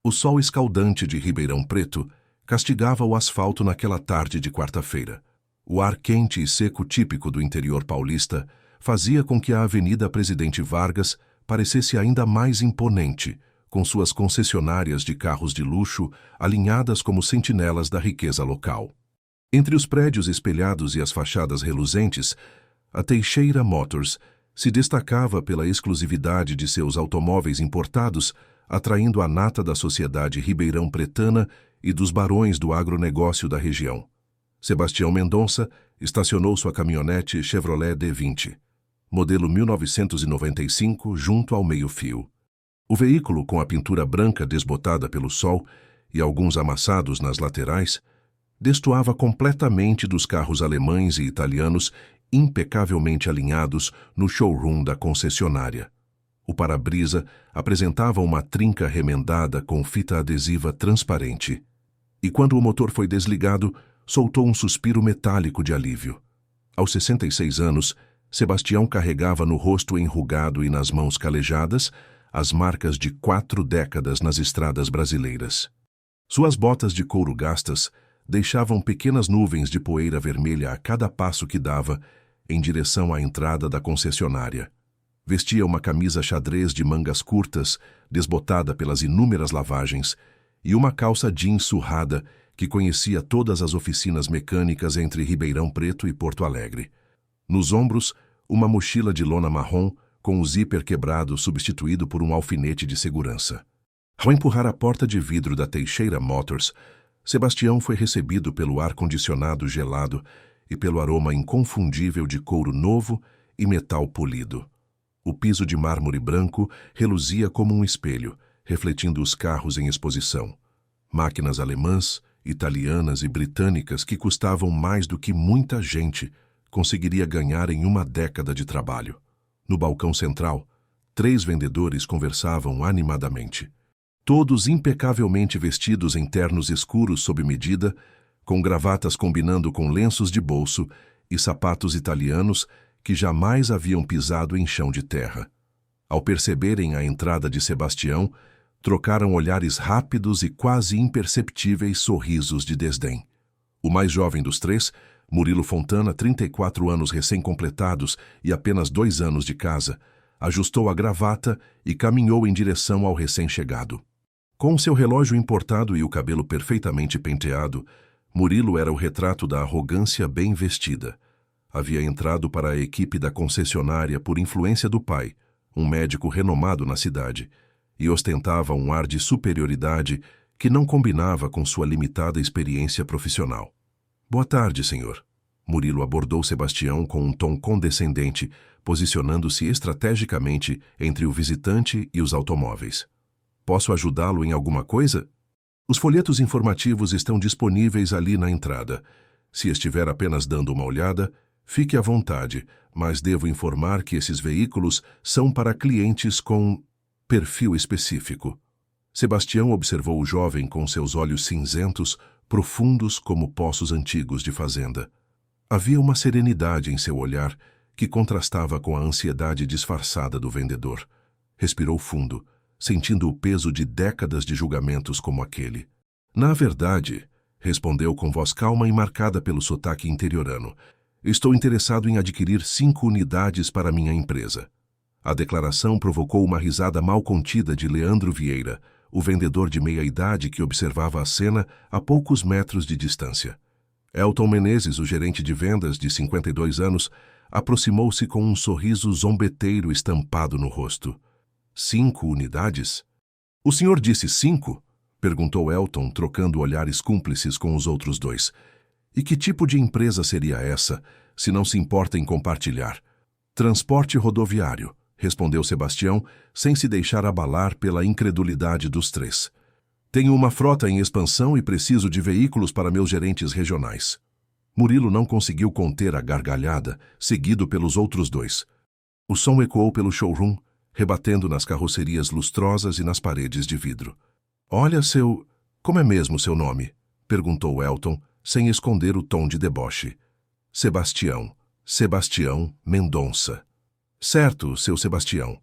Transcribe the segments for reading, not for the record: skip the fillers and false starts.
O sol escaldante de Ribeirão Preto castigava o asfalto naquela tarde de quarta-feira. O ar quente e seco típico do interior paulista fazia com que a Avenida Presidente Vargas parecesse ainda mais imponente, com suas concessionárias de carros de luxo alinhadas como sentinelas da riqueza local. Entre os prédios espelhados e as fachadas reluzentes, a Teixeira Motors se destacava pela exclusividade de seus automóveis importados, atraindo a nata da sociedade ribeirão-pretana e dos barões do agronegócio da região. Sebastião Mendonça estacionou sua caminhonete Chevrolet D20, modelo 1995, junto ao meio-fio. O veículo, com a pintura branca desbotada pelo sol e alguns amassados nas laterais, destoava completamente dos carros alemães e italianos impecavelmente alinhados no showroom da concessionária. O para-brisa apresentava uma trinca remendada com fita adesiva transparente. E quando o motor foi desligado, soltou um suspiro metálico de alívio. Aos 66 anos, Sebastião carregava no rosto enrugado e nas mãos calejadas as marcas de 4 décadas nas estradas brasileiras. Suas botas de couro gastas deixavam pequenas nuvens de poeira vermelha a cada passo que dava em direção à entrada da concessionária. Vestia uma camisa xadrez de mangas curtas, desbotada pelas inúmeras lavagens, e uma calça jeans surrada que conhecia todas as oficinas mecânicas entre Ribeirão Preto e Porto Alegre. Nos ombros, uma mochila de lona marrom com o zíper quebrado substituído por um alfinete de segurança. Ao empurrar a porta de vidro da Teixeira Motors, Sebastião foi recebido pelo ar-condicionado gelado e pelo aroma inconfundível de couro novo e metal polido. O piso de mármore branco reluzia como um espelho, refletindo os carros em exposição. Máquinas alemãs, italianas e britânicas que custavam mais do que muita gente conseguiria ganhar em uma década de trabalho. No balcão central, 3 vendedores conversavam animadamente. Todos impecavelmente vestidos em ternos escuros sob medida, com gravatas combinando com lenços de bolso e sapatos italianos que jamais haviam pisado em chão de terra. Ao perceberem a entrada de Sebastião, trocaram olhares rápidos e quase imperceptíveis sorrisos de desdém. O mais jovem dos 3, Murilo Fontana, 34 anos recém-completados e apenas 2 anos de casa, ajustou a gravata e caminhou em direção ao recém-chegado. Com seu relógio importado e o cabelo perfeitamente penteado, Murilo era o retrato da arrogância bem vestida. Havia entrado para a equipe da concessionária por influência do pai, um médico renomado na cidade, e ostentava um ar de superioridade que não combinava com sua limitada experiência profissional. «Boa tarde, senhor». Murilo abordou Sebastião com um tom condescendente, posicionando-se estrategicamente entre o visitante e os automóveis. «Posso ajudá-lo em alguma coisa? Os folhetos informativos estão disponíveis ali na entrada. Se estiver apenas dando uma olhada, fique à vontade, mas devo informar que esses veículos são para clientes com perfil específico». Sebastião observou o jovem com seus olhos cinzentos, profundos como poços antigos de fazenda. Havia uma serenidade em seu olhar que contrastava com a ansiedade disfarçada do vendedor. Respirou fundo, sentindo o peso de décadas de julgamentos como aquele. «Na verdade», respondeu com voz calma e marcada pelo sotaque interiorano, «estou interessado em adquirir 5 unidades para minha empresa». A declaração provocou uma risada mal contida de Leandro Vieira, o vendedor de meia-idade que observava a cena a poucos metros de distância. Elton Menezes, o gerente de vendas de 52 anos, aproximou-se com um sorriso zombeteiro estampado no rosto. 5 unidades? O senhor disse 5? Perguntou Elton, trocando olhares cúmplices com os outros 2. E que tipo de empresa seria essa, se não se importa em compartilhar? Transporte rodoviário, respondeu Sebastião, sem se deixar abalar pela incredulidade dos 3. Tenho uma frota em expansão e preciso de veículos para meus gerentes regionais. Murilo não conseguiu conter a gargalhada, seguido pelos outros 2. O som ecoou pelo showroom, rebatendo nas carrocerias lustrosas e nas paredes de vidro. Olha, como é mesmo seu nome? Perguntou Elton, sem esconder o tom de deboche. Sebastião Mendonça. Certo, seu Sebastião.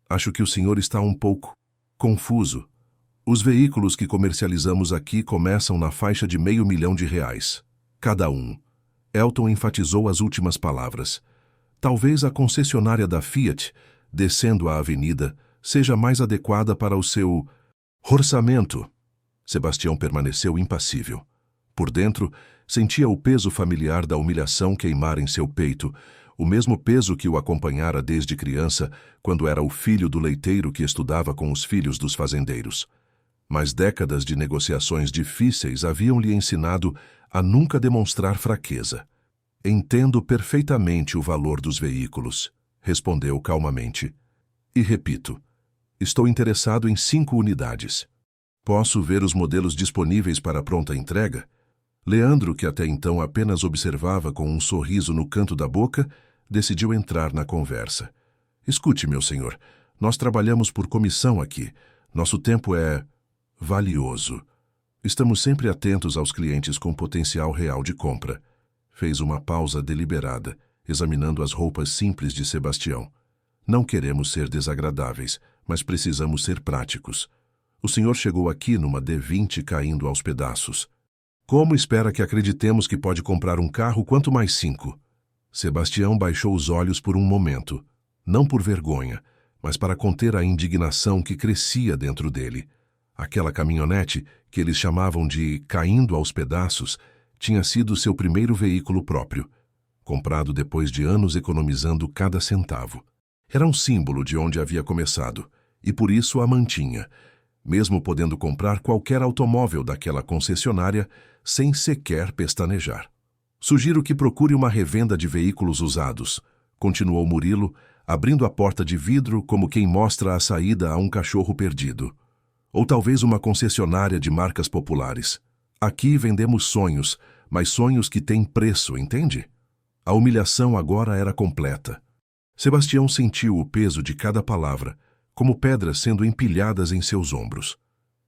Acho que o senhor está um pouco confuso. Os veículos que comercializamos aqui começam na faixa de R$ 500.000, cada um. Elton enfatizou as últimas palavras. Talvez a concessionária da Fiat, descendo a avenida, seja mais adequada para o seu orçamento. Sebastião permaneceu impassível. Por dentro, sentia o peso familiar da humilhação queimar em seu peito, o mesmo peso que o acompanhara desde criança, quando era o filho do leiteiro que estudava com os filhos dos fazendeiros. Mas décadas de negociações difíceis haviam-lhe ensinado a nunca demonstrar fraqueza. Entendo perfeitamente o valor dos veículos, respondeu calmamente. E repito, estou interessado em 5 unidades. Posso ver os modelos disponíveis para pronta entrega? Leandro, que até então apenas observava com um sorriso no canto da boca, decidiu entrar na conversa. Escute, meu senhor, nós trabalhamos por comissão aqui. Nosso tempo é valioso. Estamos sempre atentos aos clientes com potencial real de compra. Fez uma pausa deliberada, examinando as roupas simples de Sebastião. Não queremos ser desagradáveis, mas precisamos ser práticos. O senhor chegou aqui numa D20 caindo aos pedaços. Como espera que acreditemos que pode comprar um carro quanto mais 5? Sebastião baixou os olhos por um momento, não por vergonha, mas para conter a indignação que crescia dentro dele. Aquela caminhonete, que eles chamavam de caindo aos pedaços, tinha sido seu primeiro veículo próprio, comprado depois de anos economizando cada centavo. Era um símbolo de onde havia começado, e por isso a mantinha, mesmo podendo comprar qualquer automóvel daquela concessionária sem sequer pestanejar. Sugiro que procure uma revenda de veículos usados, continuou Murilo, abrindo a porta de vidro como quem mostra a saída a um cachorro perdido. Ou talvez uma concessionária de marcas populares. Aqui vendemos sonhos, mas sonhos que têm preço, entende? A humilhação agora era completa. Sebastião sentiu o peso de cada palavra, como pedras sendo empilhadas em seus ombros.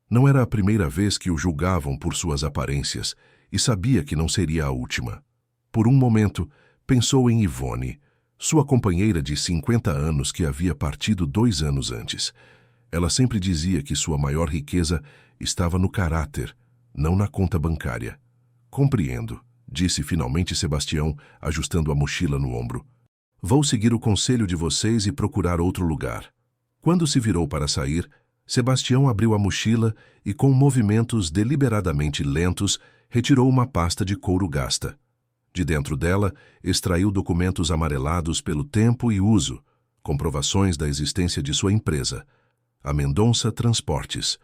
Não era a primeira vez que o julgavam por suas aparências, e sabia que não seria a última. Por um momento, pensou em Ivone, sua companheira de 50 anos que havia partido 2 anos antes. Ela sempre dizia que sua maior riqueza estava no caráter, não na conta bancária. Compreendo, disse finalmente Sebastião, ajustando a mochila no ombro. Vou seguir o conselho de vocês e procurar outro lugar. Quando se virou para sair, Sebastião abriu a mochila e, com movimentos deliberadamente lentos, retirou uma pasta de couro gasta. De dentro dela, extraiu documentos amarelados pelo tempo e uso, comprovações da existência de sua empresa, a Mendonça Transportes,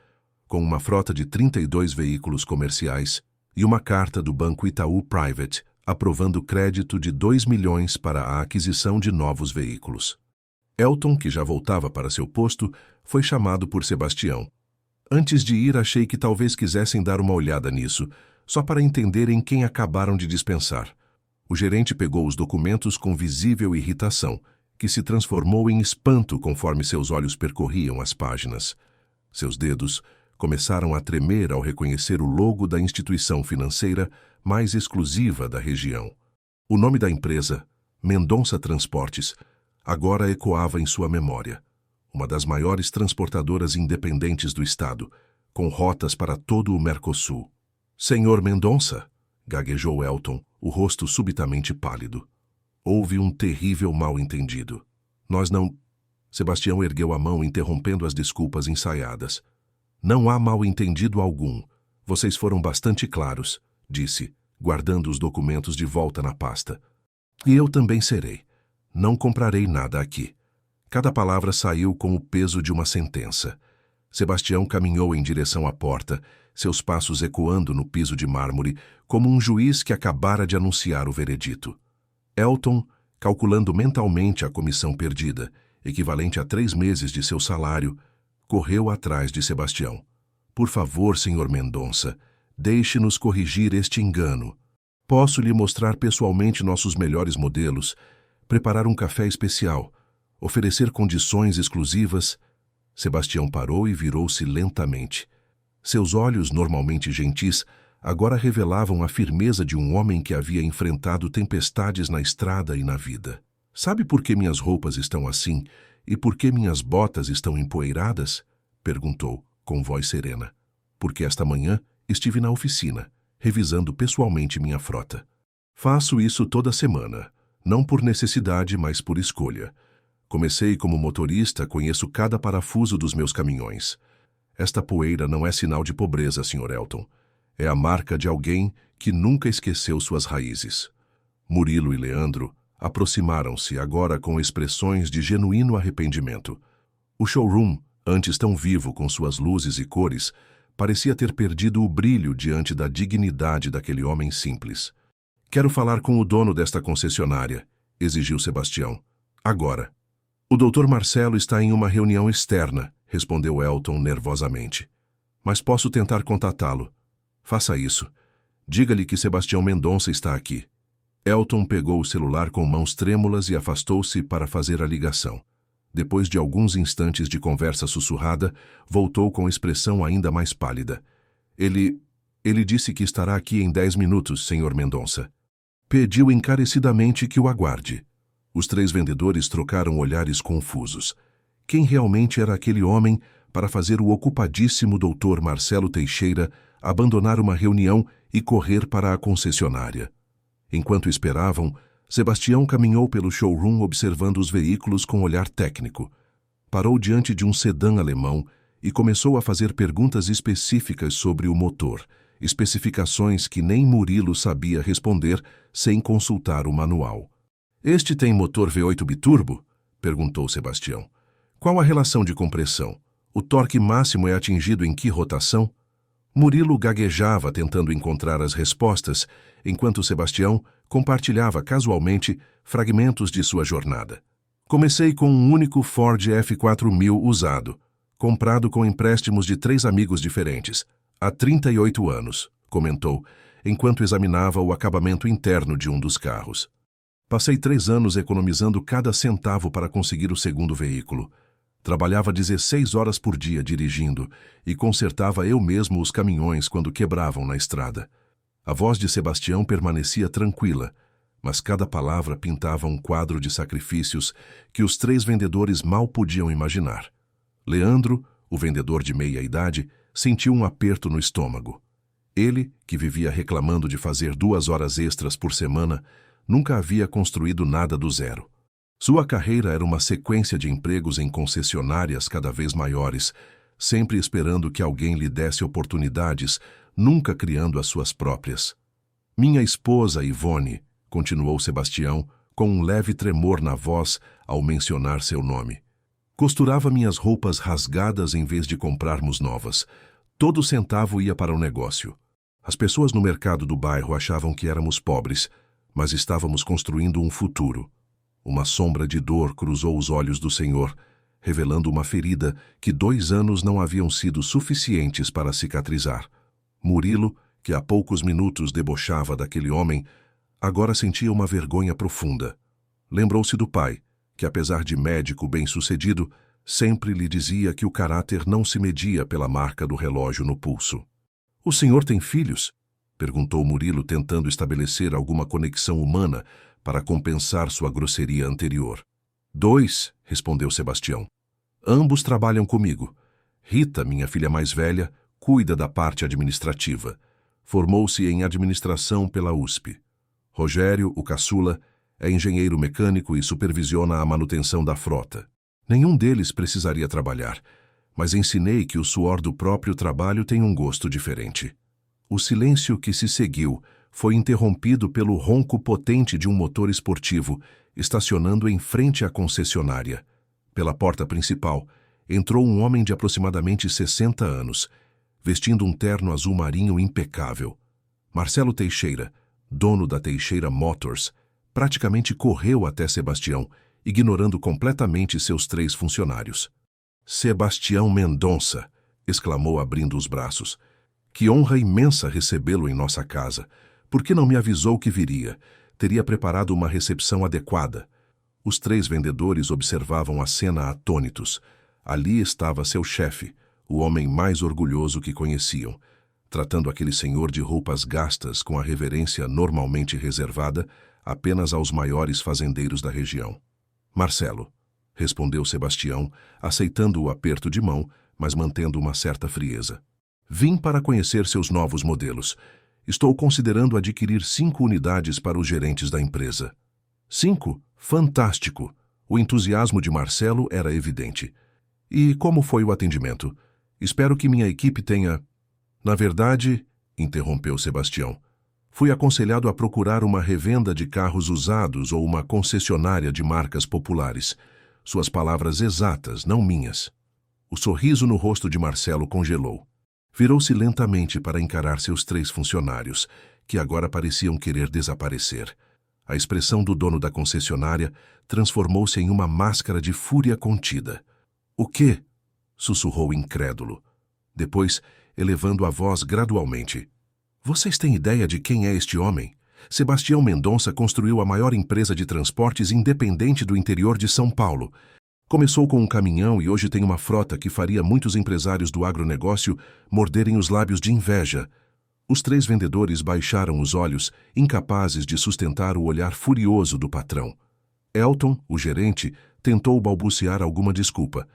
com uma frota de 32 veículos comerciais e uma carta do Banco Itaú Private, aprovando crédito de 2 milhões para a aquisição de novos veículos. Elton, que já voltava para seu posto, foi chamado por Sebastião. Antes de ir, achei que talvez quisessem dar uma olhada nisso, só para entenderem quem acabaram de dispensar. O gerente pegou os documentos com visível irritação, que se transformou em espanto conforme seus olhos percorriam as páginas. Seus dedos começaram a tremer ao reconhecer o logo da instituição financeira mais exclusiva da região. O nome da empresa, Mendonça Transportes, agora ecoava em sua memória. Uma das maiores transportadoras independentes do estado, com rotas para todo o Mercosul. Senhor Mendonça, gaguejou Elton, o rosto subitamente pálido. Houve um terrível mal-entendido. Nós não... Sebastião ergueu a mão, interrompendo as desculpas ensaiadas. Não há mal-entendido algum. Vocês foram bastante claros, disse, guardando os documentos de volta na pasta. E eu também serei. Não comprarei nada aqui. Cada palavra saiu com o peso de uma sentença. Sebastião caminhou em direção à porta, seus passos ecoando no piso de mármore, como um juiz que acabara de anunciar o veredito. Elton, calculando mentalmente a comissão perdida, equivalente a 3 meses de seu salário, correu atrás de Sebastião. Por favor, senhor Mendonça, deixe-nos corrigir este engano. Posso lhe mostrar pessoalmente nossos melhores modelos, preparar um café especial, oferecer condições exclusivas. Sebastião parou e virou-se lentamente. Seus olhos, normalmente gentis, agora revelavam a firmeza de um homem que havia enfrentado tempestades na estrada e na vida. Sabe por que minhas roupas estão assim e por que minhas botas estão empoeiradas? Perguntou. com voz serena, porque esta manhã estive na oficina, revisando pessoalmente minha frota. Faço isso toda semana, não por necessidade, mas por escolha. Comecei como motorista, conheço cada parafuso dos meus caminhões. Esta poeira não é sinal de pobreza, Sr. Elton. É a marca de alguém que nunca esqueceu suas raízes. Murilo e Leandro aproximaram-se agora com expressões de genuíno arrependimento. O showroom, antes tão vivo com suas luzes e cores, parecia ter perdido o brilho diante da dignidade daquele homem simples. Quero falar com o dono desta concessionária, exigiu Sebastião. Agora. O Dr. Marcelo está em uma reunião externa, respondeu Elton nervosamente. Mas posso tentar contatá-lo. Faça isso. Diga-lhe que Sebastião Mendonça está aqui. Elton pegou o celular com mãos trêmulas e afastou-se para fazer a ligação. Depois de alguns instantes de conversa sussurrada, voltou com expressão ainda mais pálida. Ele disse que estará aqui em 10 minutos, Sr. Mendonça. Pediu encarecidamente que o aguarde. Os 3 vendedores trocaram olhares confusos. Quem realmente era aquele homem para fazer o ocupadíssimo Dr. Marcelo Teixeira abandonar uma reunião e correr para a concessionária? Enquanto esperavam, Sebastião caminhou pelo showroom observando os veículos com olhar técnico. Parou diante de um sedã alemão e começou a fazer perguntas específicas sobre o motor, especificações que nem Murilo sabia responder sem consultar o manual. Este tem motor V8 biturbo? Perguntou Sebastião. Qual a relação de compressão? O torque máximo é atingido em que rotação? Murilo gaguejava tentando encontrar as respostas, enquanto Sebastião compartilhava casualmente fragmentos de sua jornada. Comecei com um único Ford F4000 usado, comprado com empréstimos de 3 amigos diferentes, há 38 anos, comentou, enquanto examinava o acabamento interno de um dos carros. Passei 3 anos economizando cada centavo para conseguir o segundo veículo. Trabalhava 16 horas por dia dirigindo e consertava eu mesmo os caminhões quando quebravam na estrada. A voz de Sebastião permanecia tranquila, mas cada palavra pintava um quadro de sacrifícios que os 3 vendedores mal podiam imaginar. Leandro, o vendedor de meia-idade, sentiu um aperto no estômago. Ele, que vivia reclamando de fazer 2 horas extras por semana, nunca havia construído nada do zero. Sua carreira era uma sequência de empregos em concessionárias cada vez maiores, sempre esperando que alguém lhe desse oportunidades, nunca criando as suas próprias. Minha esposa, Ivone, continuou Sebastião, com um leve tremor na voz ao mencionar seu nome. Costurava minhas roupas rasgadas em vez de comprarmos novas. Todo centavo ia para o negócio. As pessoas no mercado do bairro achavam que éramos pobres, mas estávamos construindo um futuro. Uma sombra de dor cruzou os olhos do senhor, revelando uma ferida que 2 anos não haviam sido suficientes para cicatrizar. Murilo, que há poucos minutos debochava daquele homem, agora sentia uma vergonha profunda. Lembrou-se do pai, que apesar de médico bem-sucedido, sempre lhe dizia que o caráter não se media pela marca do relógio no pulso. — O senhor tem filhos? Perguntou Murilo, tentando estabelecer alguma conexão humana para compensar sua grosseria anterior. — 2, respondeu Sebastião. Ambos trabalham comigo. Rita, minha filha mais velha, cuida da parte administrativa. Formou-se em administração pela USP. Rogério, o caçula, é engenheiro mecânico e supervisiona a manutenção da frota. Nenhum deles precisaria trabalhar, mas ensinei que o suor do próprio trabalho tem um gosto diferente. O silêncio que se seguiu foi interrompido pelo ronco potente de um motor esportivo, estacionando em frente à concessionária. Pela porta principal, entrou um homem de aproximadamente 60 anos, vestindo um terno azul marinho impecável. Marcelo Teixeira, dono da Teixeira Motors, praticamente correu até Sebastião, ignorando completamente seus 3 funcionários. — Sebastião Mendonça! Exclamou abrindo os braços. — Que honra imensa recebê-lo em nossa casa! Por que não me avisou que viria? Teria preparado uma recepção adequada. Os 3 vendedores observavam a cena atônitos. Ali estava seu chefe, o homem mais orgulhoso que conheciam, tratando aquele senhor de roupas gastas com a reverência normalmente reservada apenas aos maiores fazendeiros da região. — Marcelo, respondeu Sebastião, aceitando o aperto de mão, mas mantendo uma certa frieza. Vim para conhecer seus novos modelos. Estou considerando adquirir 5 unidades para os gerentes da empresa. 5? Fantástico! O entusiasmo de Marcelo era evidente. E como foi o atendimento? Espero que minha equipe tenha... Na verdade, interrompeu Sebastião, fui aconselhado a procurar uma revenda de carros usados ou uma concessionária de marcas populares. Suas palavras exatas, não minhas. O sorriso no rosto de Marcelo congelou. Virou-se lentamente para encarar seus 3 funcionários, que agora pareciam querer desaparecer. A expressão do dono da concessionária transformou-se em uma máscara de fúria contida. "O quê?" sussurrou incrédulo. Depois, elevando a voz gradualmente. "Vocês têm ideia de quem é este homem? Sebastião Mendonça construiu a maior empresa de transportes independente do interior de São Paulo. Começou com um caminhão e hoje tem uma frota que faria muitos empresários do agronegócio morderem os lábios de inveja." Os 3 vendedores baixaram os olhos, incapazes de sustentar o olhar furioso do patrão. Elton, o gerente, tentou balbuciar alguma desculpa.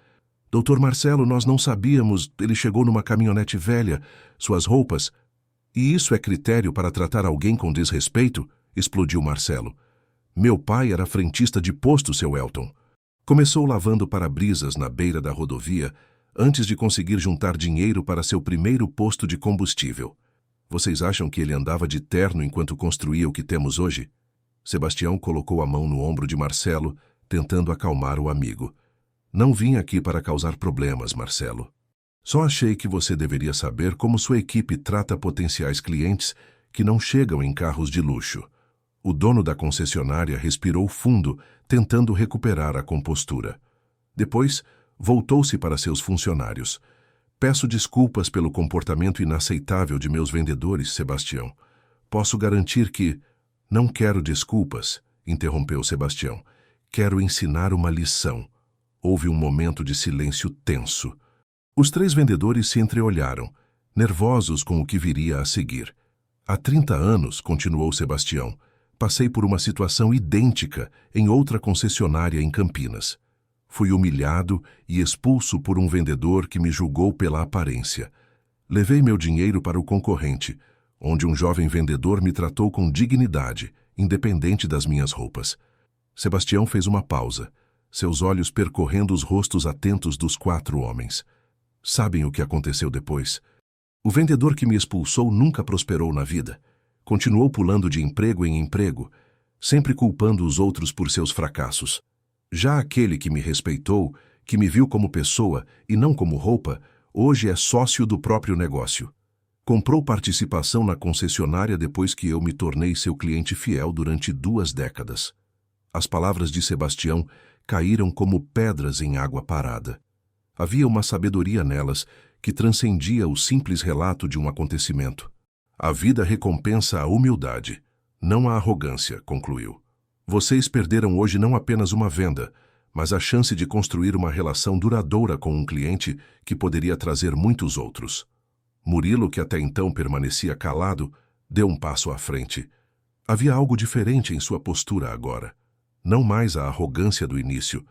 "Doutor Marcelo, nós não sabíamos, ele chegou numa caminhonete velha, suas roupas..." "E isso é critério para tratar alguém com desrespeito?" explodiu Marcelo. "Meu pai era frentista de posto, seu Elton. Começou lavando para-brisas na beira da rodovia antes de conseguir juntar dinheiro para seu primeiro posto de combustível. Vocês acham que ele andava de terno enquanto construía o que temos hoje?" Sebastião colocou a mão no ombro de Marcelo, tentando acalmar o amigo. "Não vim aqui para causar problemas, Marcelo. Só achei que você deveria saber como sua equipe trata potenciais clientes que não chegam em carros de luxo." O dono da concessionária respirou fundo, tentando recuperar a compostura. Depois, voltou-se para seus funcionários. "Peço desculpas pelo comportamento inaceitável de meus vendedores, Sebastião. Posso garantir que..." "Não quero desculpas", interrompeu Sebastião. "Quero ensinar uma lição." Houve um momento de silêncio tenso. Os 3 vendedores se entreolharam, nervosos com o que viria a seguir. "Há 30 anos", continuou Sebastião, "passei por uma situação idêntica em outra concessionária em Campinas. Fui humilhado e expulso por um vendedor que me julgou pela aparência. Levei meu dinheiro para o concorrente, onde um jovem vendedor me tratou com dignidade, independente das minhas roupas." Sebastião fez uma pausa, seus olhos percorrendo os rostos atentos dos 4 homens. "Sabem o que aconteceu depois? O vendedor que me expulsou nunca prosperou na vida. Continuou pulando de emprego em emprego, sempre culpando os outros por seus fracassos. Já aquele que me respeitou, que me viu como pessoa e não como roupa, hoje é sócio do próprio negócio. Comprou participação na concessionária depois que eu me tornei seu cliente fiel durante 2 décadas." As palavras de Sebastião caíram como pedras em água parada. Havia uma sabedoria nelas que transcendia o simples relato de um acontecimento. "A vida recompensa a humildade, não a arrogância", concluiu. "Vocês perderam hoje não apenas uma venda, mas a chance de construir uma relação duradoura com um cliente que poderia trazer muitos outros." Murilo, que até então permanecia calado, deu um passo à frente. Havia algo diferente em sua postura agora. Não mais a arrogância do início,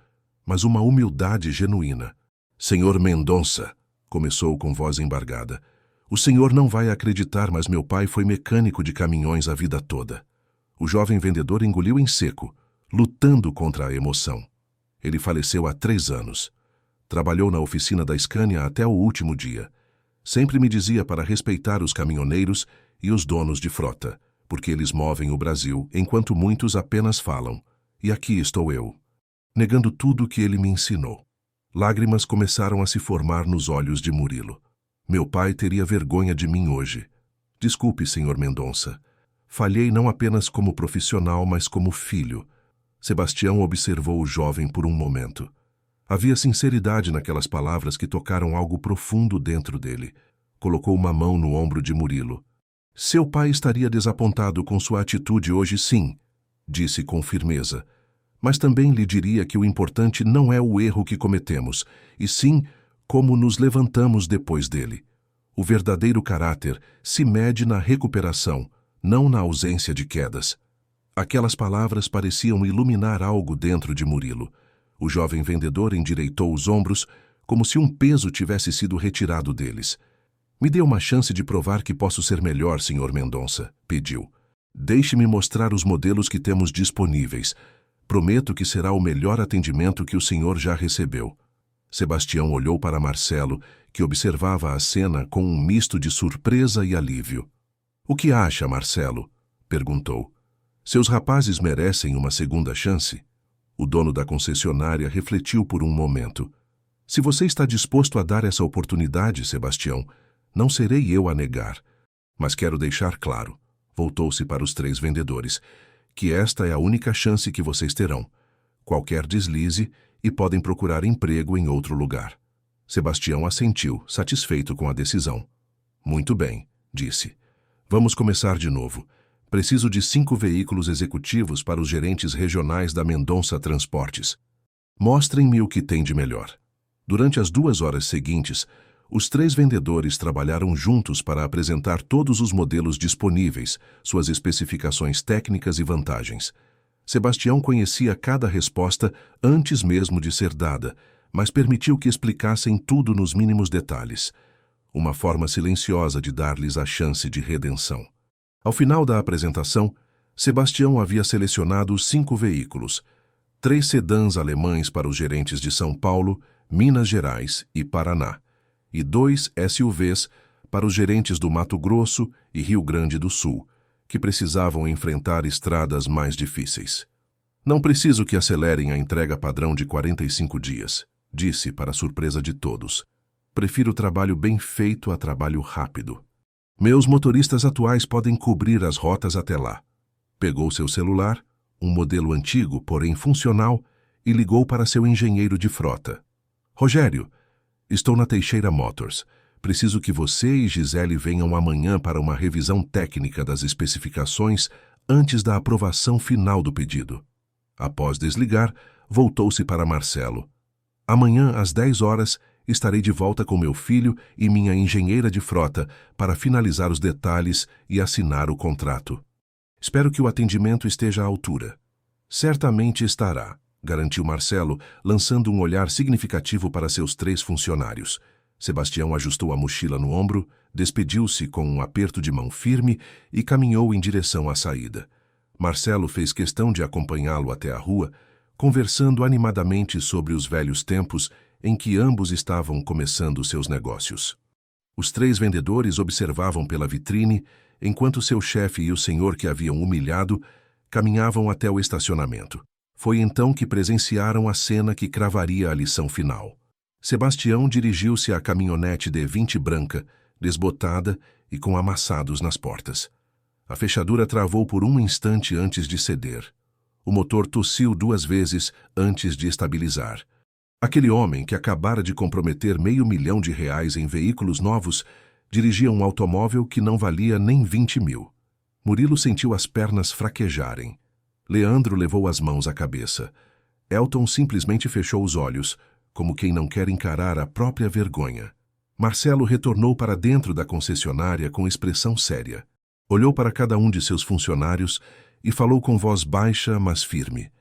mas uma humildade genuína. "Senhor Mendonça", começou com voz embargada, "o senhor não vai acreditar, mas meu pai foi mecânico de caminhões a vida toda." O jovem vendedor engoliu em seco, lutando contra a emoção. Ele faleceu há 3 anos. Trabalhou na oficina da Scania até o último dia. Sempre me dizia para respeitar os caminhoneiros e os donos de frota, porque eles movem o Brasil, enquanto muitos apenas falam. E aqui estou eu, negando tudo o que ele me ensinou. Lágrimas começaram a se formar nos olhos de Murilo. Meu pai teria vergonha de mim hoje. Desculpe, senhor Mendonça. Falhei não apenas como profissional, mas como filho. Sebastião observou o jovem por um momento. Havia sinceridade naquelas palavras que tocaram algo profundo dentro dele. Colocou uma mão no ombro de Murilo. Seu pai estaria desapontado com sua atitude hoje, sim, disse com firmeza. Mas também lhe diria que o importante não é o erro que cometemos, e sim como nos levantamos depois dele. O verdadeiro caráter se mede na recuperação, não na ausência de quedas. Aquelas palavras pareciam iluminar algo dentro de Murilo. O jovem vendedor endireitou os ombros, como se um peso tivesse sido retirado deles. Me dê uma chance de provar que posso ser melhor, Sr. Mendonça, pediu. Deixe-me mostrar os modelos que temos disponíveis. Prometo que será o melhor atendimento que o senhor já recebeu. Sebastião olhou para Marcelo, que observava a cena com um misto de surpresa e alívio. O que acha, Marcelo? Perguntou. Seus rapazes merecem uma segunda chance? O dono da concessionária refletiu por um momento. Se você está disposto a dar essa oportunidade, Sebastião, não serei eu a negar. Mas quero deixar claro, voltou-se para os 3 vendedores, que esta é a única chance que vocês terão. Qualquer deslize e podem procurar emprego em outro lugar. Sebastião assentiu, satisfeito com a decisão. Muito bem, disse. Vamos começar de novo. Preciso de 5 veículos executivos para os gerentes regionais da Mendonça Transportes. Mostrem-me o que tem de melhor. Durante as 2 horas seguintes, os 3 vendedores trabalharam juntos para apresentar todos os modelos disponíveis, suas especificações técnicas e vantagens. Sebastião conhecia cada resposta antes mesmo de ser dada, mas permitiu que explicassem tudo nos mínimos detalhes. Uma forma silenciosa de dar-lhes a chance de redenção. Ao final da apresentação, Sebastião havia selecionado os 5 veículos, 3 sedãs alemães para os gerentes de São Paulo, Minas Gerais e Paraná, e 2 SUVs para os gerentes do Mato Grosso e Rio Grande do Sul, que precisavam enfrentar estradas mais difíceis. Não preciso que acelerem a entrega padrão de 45 dias, disse para surpresa de todos. Prefiro trabalho bem feito a trabalho rápido. Meus motoristas atuais podem cobrir as rotas até lá. Pegou seu celular, um modelo antigo, porém funcional, e ligou para seu engenheiro de frota. Rogério, estou na Teixeira Motors. Preciso que você e Gisele venham amanhã para uma revisão técnica das especificações antes da aprovação final do pedido. Após desligar, voltou-se para Marcelo. Amanhã, às 10 horas, estarei de volta com meu filho e minha engenheira de frota para finalizar os detalhes e assinar o contrato. Espero que o atendimento esteja à altura. Certamente estará, garantiu Marcelo, lançando um olhar significativo para seus 3 funcionários. Sebastião ajustou a mochila no ombro, despediu-se com um aperto de mão firme e caminhou em direção à saída. Marcelo fez questão de acompanhá-lo até a rua, conversando animadamente sobre os velhos tempos em que ambos estavam começando seus negócios. Os 3 vendedores observavam pela vitrine, enquanto seu chefe e o senhor que haviam humilhado caminhavam até o estacionamento. Foi então que presenciaram a cena que cravaria a lição final. Sebastião dirigiu-se à caminhonete D20 branca, desbotada e com amassados nas portas. A fechadura travou por um instante antes de ceder. O motor tossiu 2 vezes antes de estabilizar. Aquele homem que acabara de comprometer R$500 mil em veículos novos dirigia um automóvel que não valia nem 20 mil. Murilo sentiu as pernas fraquejarem. Leandro levou as mãos à cabeça. Elton simplesmente fechou os olhos, como quem não quer encarar a própria vergonha. Marcelo retornou para dentro da concessionária com expressão séria. Olhou para cada um de seus funcionários e falou com voz baixa, mas firme.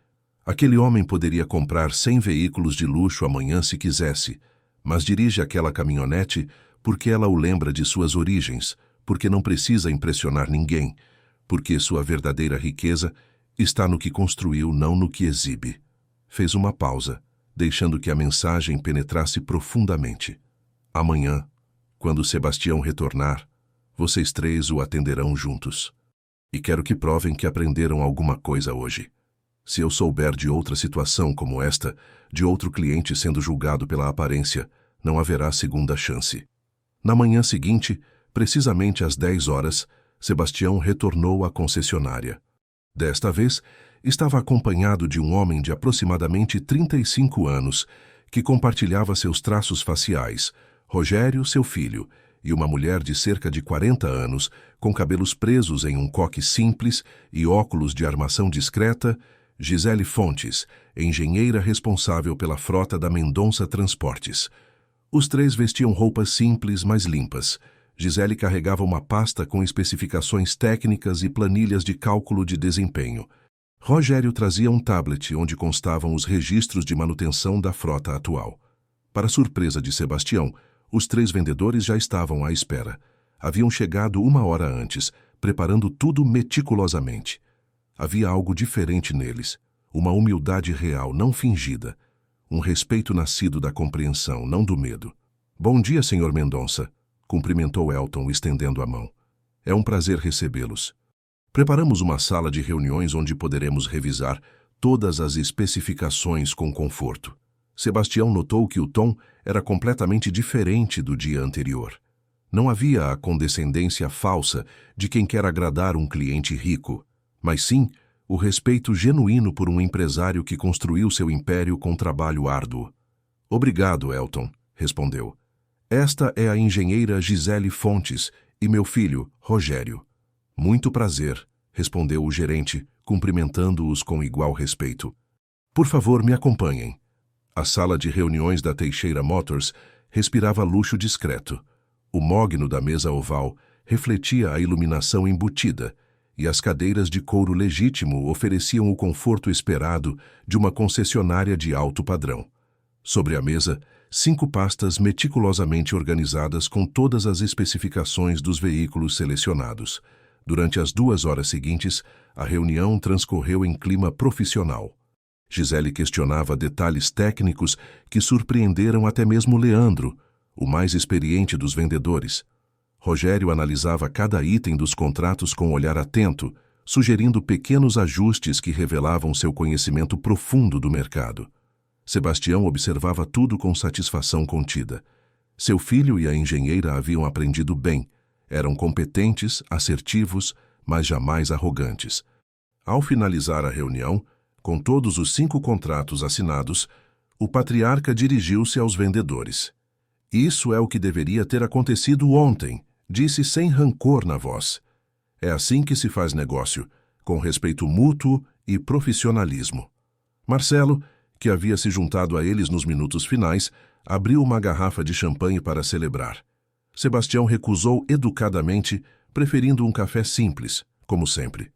Aquele homem poderia comprar 100 veículos de luxo amanhã se quisesse, mas dirige aquela caminhonete porque ela o lembra de suas origens, porque não precisa impressionar ninguém, porque sua verdadeira riqueza está no que construiu, não no que exibe. Fez uma pausa, deixando que a mensagem penetrasse profundamente. Amanhã, quando Sebastião retornar, vocês 3 o atenderão juntos. E quero que provem que aprenderam alguma coisa hoje. Se eu souber de outra situação como esta, de outro cliente sendo julgado pela aparência, não haverá segunda chance. Na manhã seguinte, precisamente às 10 horas, Sebastião retornou à concessionária. Desta vez, estava acompanhado de um homem de aproximadamente 35 anos, que compartilhava seus traços faciais, Rogério, seu filho, e uma mulher de cerca de 40 anos, com cabelos presos em um coque simples e óculos de armação discreta, Gisele Fontes, engenheira responsável pela frota da Mendonça Transportes. Os 3 vestiam roupas simples, mas limpas. Gisele carregava uma pasta com especificações técnicas e planilhas de cálculo de desempenho. Rogério trazia um tablet onde constavam os registros de manutenção da frota atual. Para surpresa de Sebastião, os 3 vendedores já estavam à espera. Haviam chegado 1 hora antes, preparando tudo meticulosamente. Havia algo diferente neles, uma humildade real, não fingida, um respeito nascido da compreensão, não do medo. Bom dia, Sr. Mendonça, cumprimentou Elton, estendendo a mão. É um prazer recebê-los. Preparamos uma sala de reuniões onde poderemos revisar todas as especificações com conforto. Sebastião notou que o tom era completamente diferente do dia anterior. Não havia a condescendência falsa de quem quer agradar um cliente rico, mas sim o respeito genuíno por um empresário que construiu seu império com trabalho árduo. Obrigado, Elton, respondeu. Esta é a engenheira Gisele Fontes e meu filho, Rogério. Muito prazer, respondeu o gerente, cumprimentando-os com igual respeito. Por favor, me acompanhem. A sala de reuniões da Teixeira Motors respirava luxo discreto. O mogno da mesa oval refletia a iluminação embutida, e as cadeiras de couro legítimo ofereciam o conforto esperado de uma concessionária de alto padrão. Sobre a mesa, 5 pastas meticulosamente organizadas com todas as especificações dos veículos selecionados. Durante as 2 horas seguintes, a reunião transcorreu em clima profissional. Gisele questionava detalhes técnicos que surpreenderam até mesmo Leandro, o mais experiente dos vendedores. Rogério analisava cada item dos contratos com olhar atento, sugerindo pequenos ajustes que revelavam seu conhecimento profundo do mercado. Sebastião observava tudo com satisfação contida. Seu filho e a engenheira haviam aprendido bem. Eram competentes, assertivos, mas jamais arrogantes. Ao finalizar a reunião, com todos os 5 contratos assinados, o patriarca dirigiu-se aos vendedores. Isso é o que deveria ter acontecido ontem, disse sem rancor na voz. É assim que se faz negócio, com respeito mútuo e profissionalismo. Marcelo, que havia se juntado a eles nos minutos finais, abriu uma garrafa de champanhe para celebrar. Sebastião recusou educadamente, preferindo um café simples, como sempre.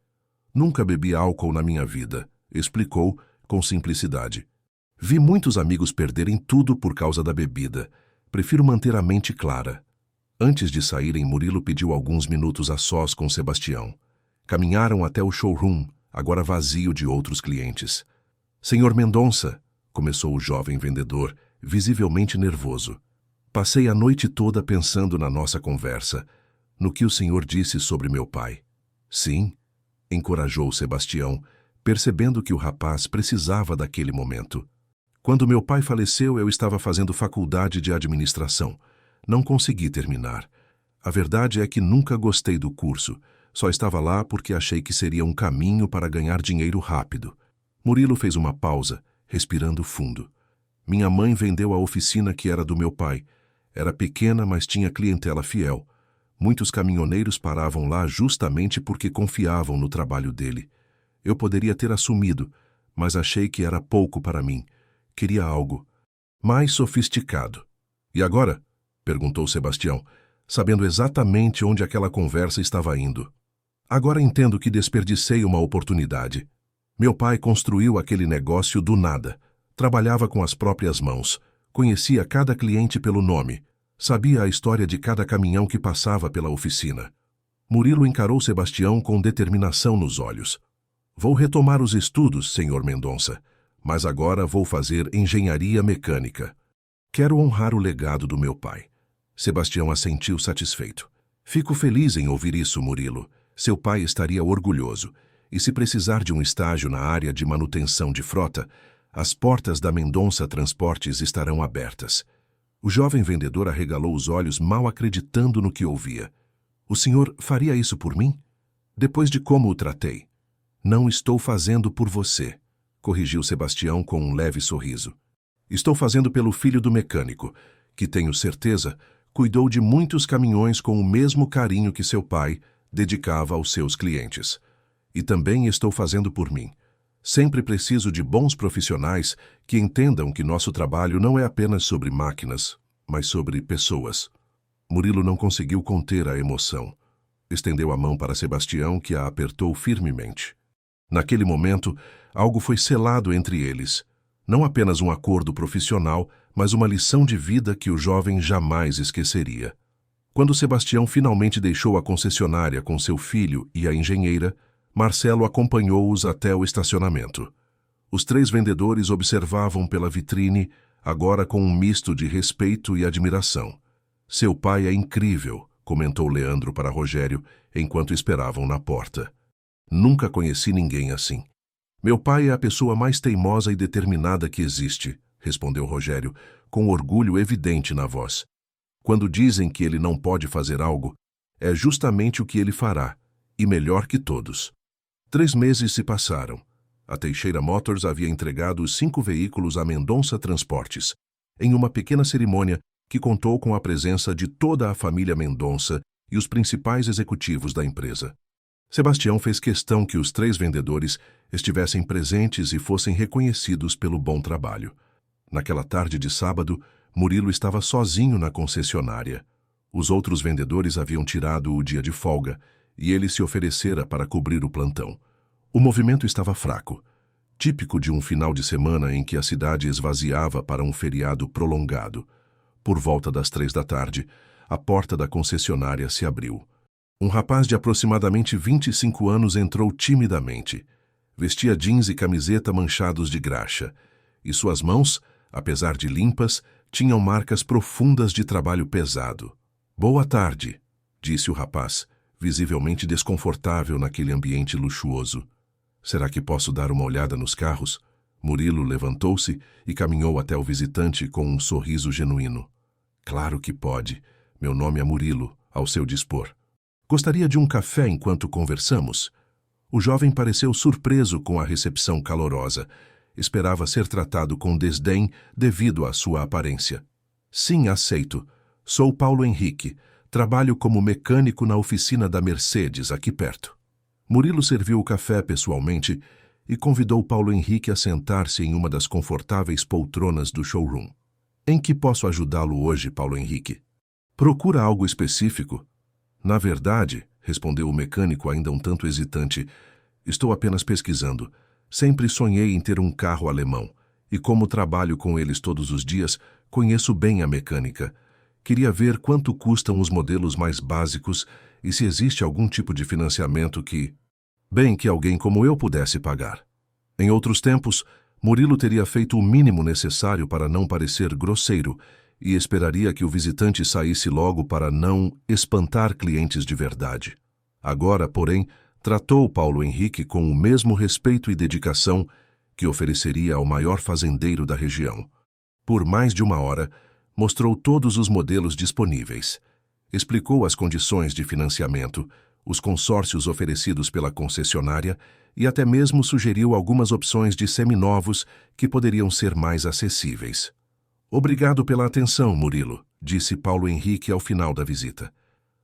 Nunca bebi álcool na minha vida, explicou com simplicidade. Vi muitos amigos perderem tudo por causa da bebida. Prefiro manter a mente clara. Antes de saírem, Murilo pediu alguns minutos a sós com Sebastião. Caminharam até o showroom, agora vazio de outros clientes. Senhor Mendonça, começou o jovem vendedor, visivelmente nervoso. Passei a noite toda pensando na nossa conversa, no que o senhor disse sobre meu pai. Sim, encorajou Sebastião, percebendo que o rapaz precisava daquele momento. Quando meu pai faleceu, eu estava fazendo faculdade de administração. Não consegui terminar. A verdade é que nunca gostei do curso. Só estava lá porque achei que seria um caminho para ganhar dinheiro rápido. Murilo fez uma pausa, respirando fundo. Minha mãe vendeu a oficina que era do meu pai. Era pequena, mas tinha clientela fiel. Muitos caminhoneiros paravam lá justamente porque confiavam no trabalho dele. Eu poderia ter assumido, mas achei que era pouco para mim. Queria algo mais sofisticado. E agora? Perguntou Sebastião, sabendo exatamente onde aquela conversa estava indo. Agora entendo que desperdicei uma oportunidade. Meu pai construiu aquele negócio do nada. Trabalhava com as próprias mãos. Conhecia cada cliente pelo nome. Sabia a história de cada caminhão que passava pela oficina. Murilo encarou Sebastião com determinação nos olhos. Vou retomar os estudos, Sr. Mendonça, mas agora vou fazer engenharia mecânica. Quero honrar o legado do meu pai. Sebastião assentiu satisfeito. Fico feliz em ouvir isso, Murilo. Seu pai estaria orgulhoso. E se precisar de um estágio na área de manutenção de frota, as portas da Mendonça Transportes estarão abertas. O jovem vendedor arregalou os olhos, mal acreditando no que ouvia. O senhor faria isso por mim? Depois de como o tratei? Não estou fazendo por você, corrigiu Sebastião com um leve sorriso. Estou fazendo pelo filho do mecânico, que, tenho certeza, cuidou de muitos caminhões com o mesmo carinho que seu pai dedicava aos seus clientes. E também estou fazendo por mim. Sempre preciso de bons profissionais que entendam que nosso trabalho não é apenas sobre máquinas, mas sobre pessoas. Murilo não conseguiu conter a emoção. Estendeu a mão para Sebastião, que a apertou firmemente. Naquele momento, algo foi selado entre eles. Não apenas um acordo profissional, mas uma lição de vida que o jovem jamais esqueceria. Quando Sebastião finalmente deixou a concessionária com seu filho e a engenheira, Marcelo acompanhou-os até o estacionamento. Os 3 vendedores observavam pela vitrine, agora com um misto de respeito e admiração. Seu pai é incrível, comentou Leandro para Rogério, enquanto esperavam na porta. Nunca conheci ninguém assim. Meu pai é a pessoa mais teimosa e determinada que existe, respondeu Rogério, com orgulho evidente na voz. Quando dizem que ele não pode fazer algo, é justamente o que ele fará, e melhor que todos. 3 meses se passaram. A Teixeira Motors havia entregado os 5 veículos a Mendonça Transportes, em uma pequena cerimônia que contou com a presença de toda a família Mendonça e os principais executivos da empresa. Sebastião fez questão que os 3 vendedores estivessem presentes e fossem reconhecidos pelo bom trabalho. Naquela tarde de sábado, Murilo estava sozinho na concessionária. Os outros vendedores haviam tirado o dia de folga e ele se oferecera para cobrir o plantão. O movimento estava fraco, típico de um final de semana em que a cidade esvaziava para um feriado prolongado. Por volta das 3 da tarde, a porta da concessionária se abriu. Um rapaz de aproximadamente 25 anos entrou timidamente. Vestia jeans e camiseta manchados de graxa, e suas mãos, apesar de limpas, tinham marcas profundas de trabalho pesado. "Boa tarde", disse o rapaz, visivelmente desconfortável naquele ambiente luxuoso. "Será que posso dar uma olhada nos carros?" Murilo levantou-se e caminhou até o visitante com um sorriso genuíno. "Claro que pode. Meu nome é Murilo, ao seu dispor. Gostaria de um café enquanto conversamos?" O jovem pareceu surpreso com a recepção calorosa. Esperava ser tratado com desdém devido à sua aparência. "Sim, aceito. Sou Paulo Henrique. Trabalho como mecânico na oficina da Mercedes, aqui perto." Murilo serviu o café pessoalmente e convidou Paulo Henrique a sentar-se em uma das confortáveis poltronas do showroom. "Em que posso ajudá-lo hoje, Paulo Henrique?" "Procura algo específico?" "Na verdade", respondeu o mecânico ainda um tanto hesitante, "estou apenas pesquisando. Sempre sonhei em ter um carro alemão, e como trabalho com eles todos os dias, conheço bem a mecânica. Queria ver quanto custam os modelos mais básicos e se existe algum tipo de financiamento que alguém como eu pudesse pagar." Em outros tempos, Murilo teria feito o mínimo necessário para não parecer grosseiro e esperaria que o visitante saísse logo para não espantar clientes de verdade. Agora, porém, tratou Paulo Henrique com o mesmo respeito e dedicação que ofereceria ao maior fazendeiro da região. Por mais de 1 hora, mostrou todos os modelos disponíveis. Explicou as condições de financiamento, os consórcios oferecidos pela concessionária e até mesmo sugeriu algumas opções de seminovos que poderiam ser mais acessíveis. "Obrigado pela atenção, Murilo", disse Paulo Henrique ao final da visita.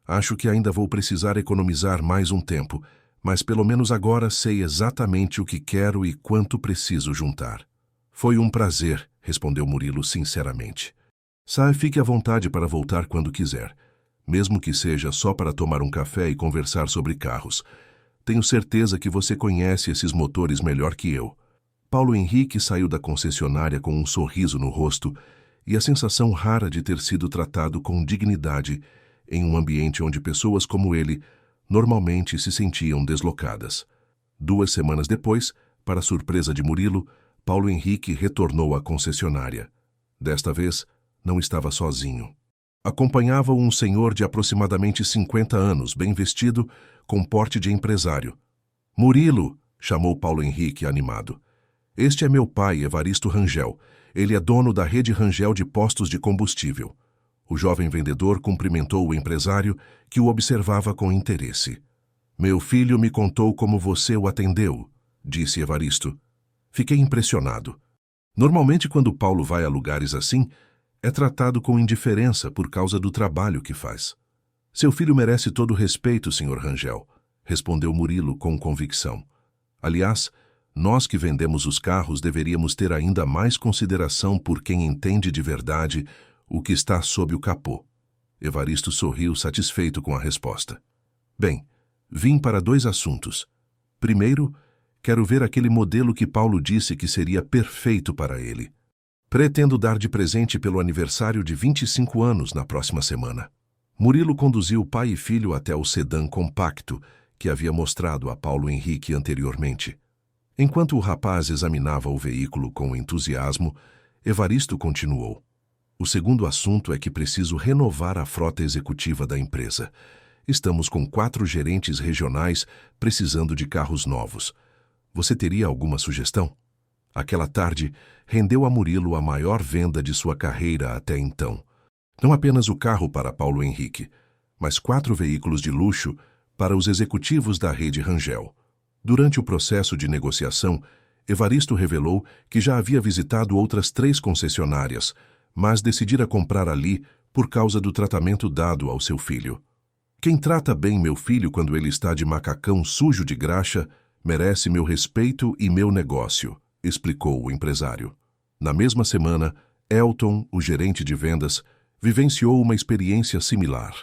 "Acho que ainda vou precisar economizar mais um tempo, mas pelo menos agora sei exatamente o que quero e quanto preciso juntar." "Foi um prazer", respondeu Murilo sinceramente. "Fique à vontade para voltar quando quiser, mesmo que seja só para tomar um café e conversar sobre carros. Tenho certeza que você conhece esses motores melhor que eu." Paulo Henrique saiu da concessionária com um sorriso no rosto e a sensação rara de ter sido tratado com dignidade em um ambiente onde pessoas como ele normalmente se sentiam deslocadas. 2 semanas depois, para surpresa de Murilo, Paulo Henrique retornou à concessionária. Desta vez, não estava sozinho. Acompanhava-o um senhor de aproximadamente 50 anos, bem vestido, com porte de empresário. "Murilo", chamou Paulo Henrique animado. "Este é meu pai, Evaristo Rangel. Ele é dono da rede Rangel de postos de combustível." O jovem vendedor cumprimentou o empresário, que o observava com interesse. "Meu filho me contou como você o atendeu", disse Evaristo. "Fiquei impressionado. Normalmente, quando Paulo vai a lugares assim, é tratado com indiferença por causa do trabalho que faz." "Seu filho merece todo o respeito, Sr. Rangel", respondeu Murilo com convicção. "Aliás, nós que vendemos os carros deveríamos ter ainda mais consideração por quem entende de verdade o que está sob o capô." Evaristo sorriu satisfeito com a resposta. "Bem, vim para 2 assuntos. Primeiro, Quero ver aquele modelo que Paulo disse que seria perfeito para ele. Pretendo dar de presente pelo aniversário de 25 anos na próxima semana. Murilo conduziu pai e filho até o sedã compacto que havia mostrado a Paulo Henrique anteriormente. Enquanto o rapaz examinava o veículo com entusiasmo, Evaristo continuou. O segundo assunto é que preciso renovar a frota executiva da empresa. Estamos com 4 gerentes regionais precisando de carros novos. Você teria alguma sugestão? Aquela tarde, rendeu a Murilo a maior venda de sua carreira até então. Não apenas o carro para Paulo Henrique, mas 4 veículos de luxo para os executivos da rede Rangel. Durante o processo de negociação, Evaristo revelou que já havia visitado outras 3 concessionárias, mas decidira comprar ali por causa do tratamento dado ao seu filho. Quem trata bem meu filho quando ele está de macacão sujo de graxa, merece meu respeito e meu negócio, explicou o empresário. Na mesma semana, Elton, o gerente de vendas, vivenciou uma experiência similar.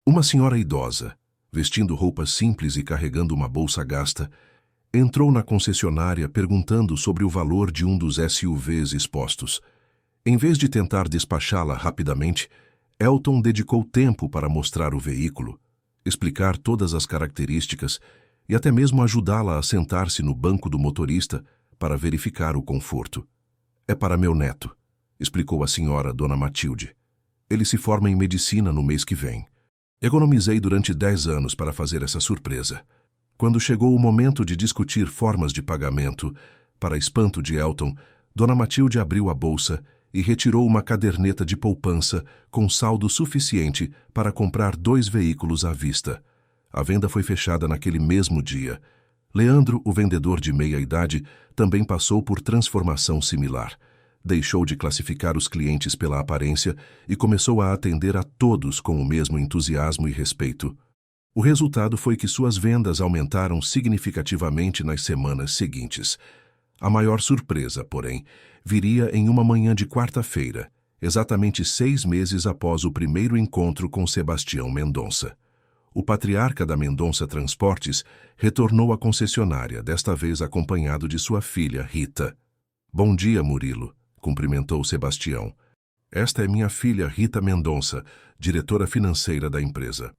Uma senhora idosa, vestindo roupas simples e carregando uma bolsa gasta, entrou na concessionária perguntando sobre o valor de um dos SUVs expostos. Em vez de tentar despachá-la rapidamente, Elton dedicou tempo para mostrar o veículo, explicar todas as características e até mesmo ajudá-la a sentar-se no banco do motorista para verificar o conforto. É para meu neto, explicou a senhora Dona Matilde. Ele se forma em medicina no mês que vem. Economizei durante 10 anos para fazer essa surpresa. Quando chegou o momento de discutir formas de pagamento, para espanto de Elton, Dona Matilde abriu a bolsa e retirou uma caderneta de poupança com saldo suficiente para comprar 2 veículos à vista. A venda foi fechada naquele mesmo dia. Leandro, o vendedor de meia-idade, também passou por transformação similar. Deixou de classificar os clientes pela aparência e começou a atender a todos com o mesmo entusiasmo e respeito. O resultado foi que suas vendas aumentaram significativamente nas semanas seguintes. A maior surpresa, porém, viria em uma manhã de quarta-feira, exatamente 6 meses após o primeiro encontro com Sebastião Mendonça. O patriarca da Mendonça Transportes retornou à concessionária, desta vez acompanhado de sua filha, Rita. Bom dia, Murilo, cumprimentou Sebastião. Esta é minha filha, Rita Mendonça, diretora financeira da empresa.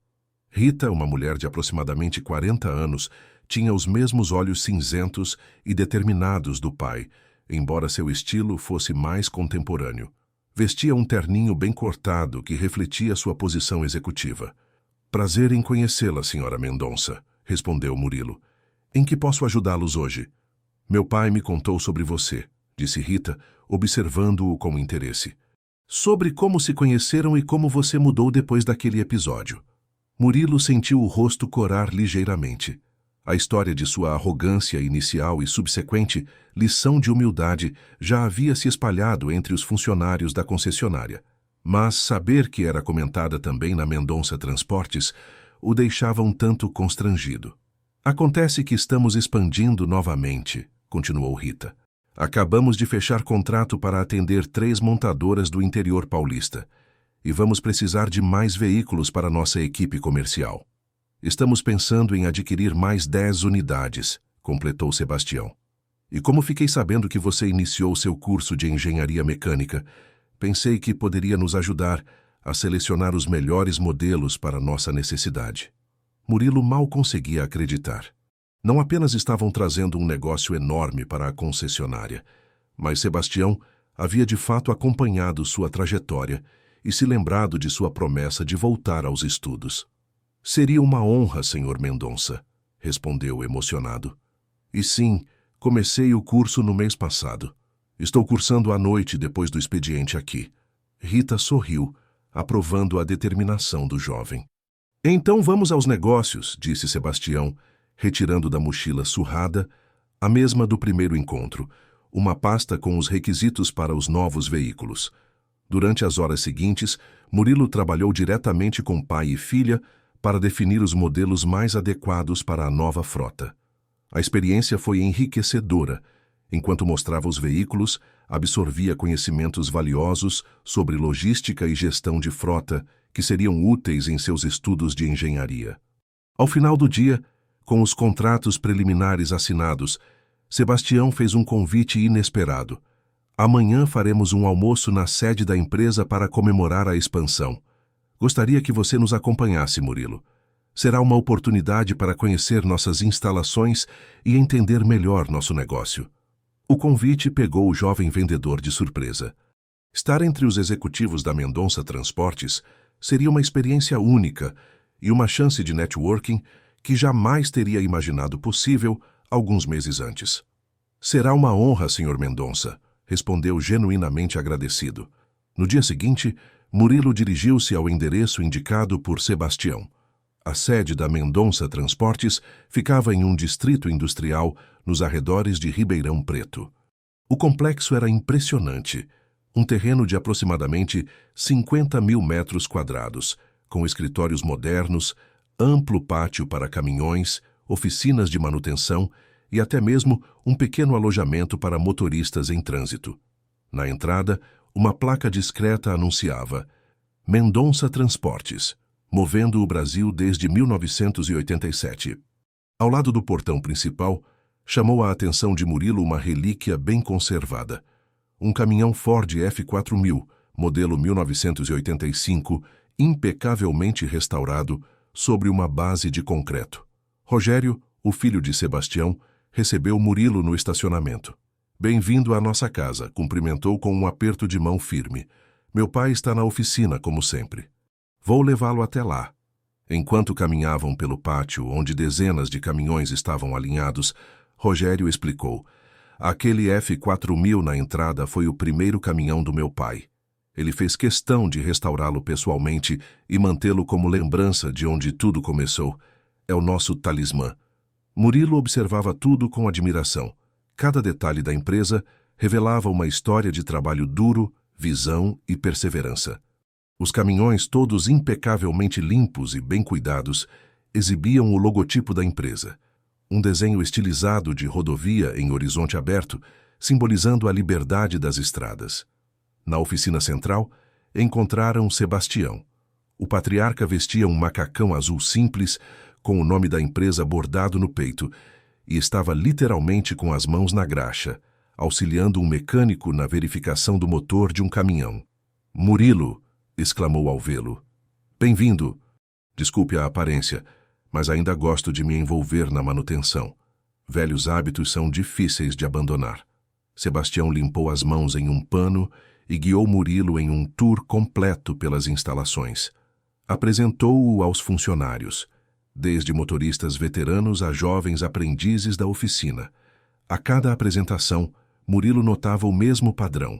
Rita, uma mulher de aproximadamente 40 anos, tinha os mesmos olhos cinzentos e determinados do pai, embora seu estilo fosse mais contemporâneo. Vestia um terninho bem cortado que refletia sua posição executiva. Prazer em conhecê-la, senhora Mendonça, respondeu Murilo. Em que posso ajudá-los hoje? Meu pai me contou sobre você, disse Rita, observando-o com interesse. Sobre como se conheceram e como você mudou depois daquele episódio. Murilo sentiu o rosto corar ligeiramente. A história de sua arrogância inicial e subsequente lição de humildade já havia se espalhado entre os funcionários da concessionária. Mas saber que era comentada também na Mendonça Transportes o deixava um tanto constrangido. Acontece que estamos expandindo novamente, continuou Rita. Acabamos de fechar contrato para atender 3 montadoras do interior paulista e vamos precisar de mais veículos para nossa equipe comercial. Estamos pensando em adquirir mais 10 unidades, completou Sebastião. E como fiquei sabendo que você iniciou seu curso de engenharia mecânica, pensei que poderia nos ajudar a selecionar os melhores modelos para nossa necessidade. Murilo mal conseguia acreditar. Não apenas estavam trazendo um negócio enorme para a concessionária, mas Sebastião havia de fato acompanhado sua trajetória e se lembrado de sua promessa de voltar aos estudos. Seria uma honra, senhor Mendonça, respondeu emocionado. E sim, comecei o curso no mês passado. Estou cursando à noite depois do expediente aqui. Rita sorriu, aprovando a determinação do jovem. Então vamos aos negócios, disse Sebastião, retirando da mochila surrada, a mesma do primeiro encontro, uma pasta com os requisitos para os novos veículos. Durante as horas seguintes, Murilo trabalhou diretamente com pai e filha para definir os modelos mais adequados para a nova frota. A experiência foi enriquecedora. Enquanto mostrava os veículos, absorvia conhecimentos valiosos sobre logística e gestão de frota que seriam úteis em seus estudos de engenharia. Ao final do dia, com os contratos preliminares assinados, Sebastião fez um convite inesperado. Amanhã faremos um almoço na sede da empresa para comemorar a expansão. Gostaria que você nos acompanhasse, Murilo. Será uma oportunidade para conhecer nossas instalações e entender melhor nosso negócio. O convite pegou o jovem vendedor de surpresa. Estar entre os executivos da Mendonça Transportes seria uma experiência única e uma chance de networking que jamais teria imaginado possível alguns meses antes. Será uma honra, Sr. Mendonça, respondeu genuinamente agradecido. No dia seguinte, Murilo dirigiu-se ao endereço indicado por Sebastião. A sede da Mendonça Transportes ficava em um distrito industrial nos arredores de Ribeirão Preto. O complexo era impressionante, um terreno de aproximadamente 50 mil metros quadrados, com escritórios modernos, amplo pátio para caminhões, oficinas de manutenção e até mesmo um pequeno alojamento para motoristas em trânsito. Na entrada, uma placa discreta anunciava Mendonça Transportes, movendo o Brasil desde 1987. Ao lado do portão principal, chamou a atenção de Murilo uma relíquia bem conservada. Um caminhão Ford F4000, modelo 1985, impecavelmente restaurado, sobre uma base de concreto. Rogério, o filho de Sebastião, recebeu Murilo no estacionamento. Bem-vindo à nossa casa, cumprimentou com um aperto de mão firme. Meu pai está na oficina, como sempre. Vou levá-lo até lá. Enquanto caminhavam pelo pátio, onde dezenas de caminhões estavam alinhados, Rogério explicou. Aquele F4000 na entrada foi o primeiro caminhão do meu pai. Ele fez questão de restaurá-lo pessoalmente e mantê-lo como lembrança de onde tudo começou. É o nosso talismã. Murilo observava tudo com admiração. Cada detalhe da empresa revelava uma história de trabalho duro, visão e perseverança. Os caminhões, todos impecavelmente limpos e bem cuidados, exibiam o logotipo da empresa. Um desenho estilizado de rodovia em horizonte aberto, simbolizando a liberdade das estradas. Na oficina central, encontraram Sebastião. O patriarca vestia um macacão azul simples, com o nome da empresa bordado no peito, e estava literalmente com as mãos na graxa, auxiliando um mecânico na verificação do motor de um caminhão. Murilo! Exclamou ao vê-lo. Bem-vindo! Desculpe a aparência, mas ainda gosto de me envolver na manutenção. Velhos hábitos são difíceis de abandonar. Sebastião limpou as mãos em um pano e guiou Murilo em um tour completo pelas instalações. Apresentou-o aos funcionários, desde motoristas veteranos a jovens aprendizes da oficina. A cada apresentação, Murilo notava o mesmo padrão.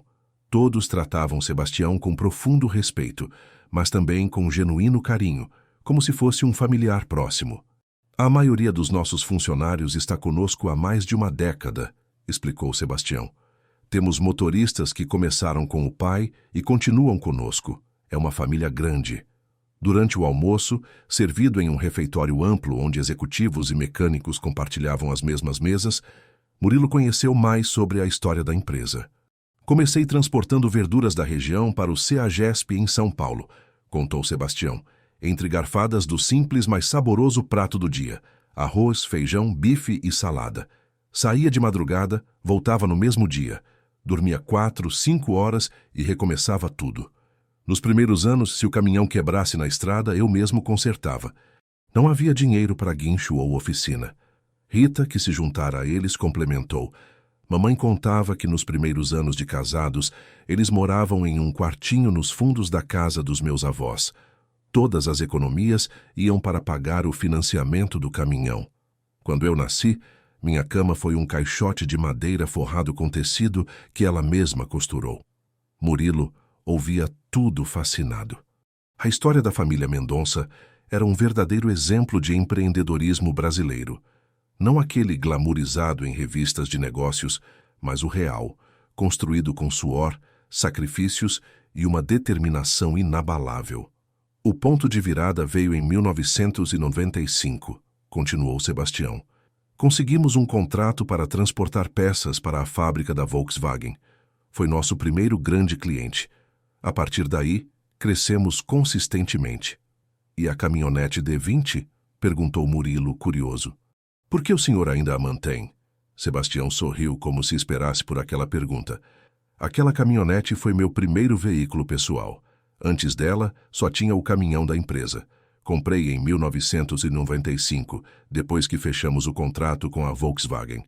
Todos tratavam Sebastião com profundo respeito, mas também com genuíno carinho, como se fosse um familiar próximo. A maioria dos nossos funcionários está conosco há mais de uma década, explicou Sebastião. Temos motoristas que começaram com o pai e continuam conosco. É uma família grande. Durante o almoço, servido em um refeitório amplo onde executivos e mecânicos compartilhavam as mesmas mesas, Murilo conheceu mais sobre a história da empresa. Comecei transportando verduras da região para o CEAGESP em São Paulo, contou Sebastião, entre garfadas do simples, mas saboroso prato do dia: arroz, feijão, bife e salada. Saía de madrugada, voltava no mesmo dia, dormia 4, 5 horas e recomeçava tudo. Nos primeiros anos, se o caminhão quebrasse na estrada, eu mesmo consertava. Não havia dinheiro para guincho ou oficina. Rita, que se juntara a eles, complementou. Mamãe contava que nos primeiros anos de casados, eles moravam em um quartinho nos fundos da casa dos meus avós. Todas as economias iam para pagar o financiamento do caminhão. Quando eu nasci, minha cama foi um caixote de madeira forrado com tecido que ela mesma costurou. Murilo ouvia tudo fascinado. A história da família Mendonça era um verdadeiro exemplo de empreendedorismo brasileiro. Não aquele glamourizado em revistas de negócios, mas o real, construído com suor, sacrifícios e uma determinação inabalável. O ponto de virada veio em 1995, continuou Sebastião. Conseguimos um contrato para transportar peças para a fábrica da Volkswagen. Foi nosso primeiro grande cliente. A partir daí, crescemos consistentemente. E a caminhonete D20? Perguntou Murilo, curioso. Por que o senhor ainda a mantém? Sebastião sorriu como se esperasse por aquela pergunta. Aquela caminhonete foi meu primeiro veículo pessoal. Antes dela, só tinha o caminhão da empresa. Comprei em 1995, depois que fechamos o contrato com a Volkswagen.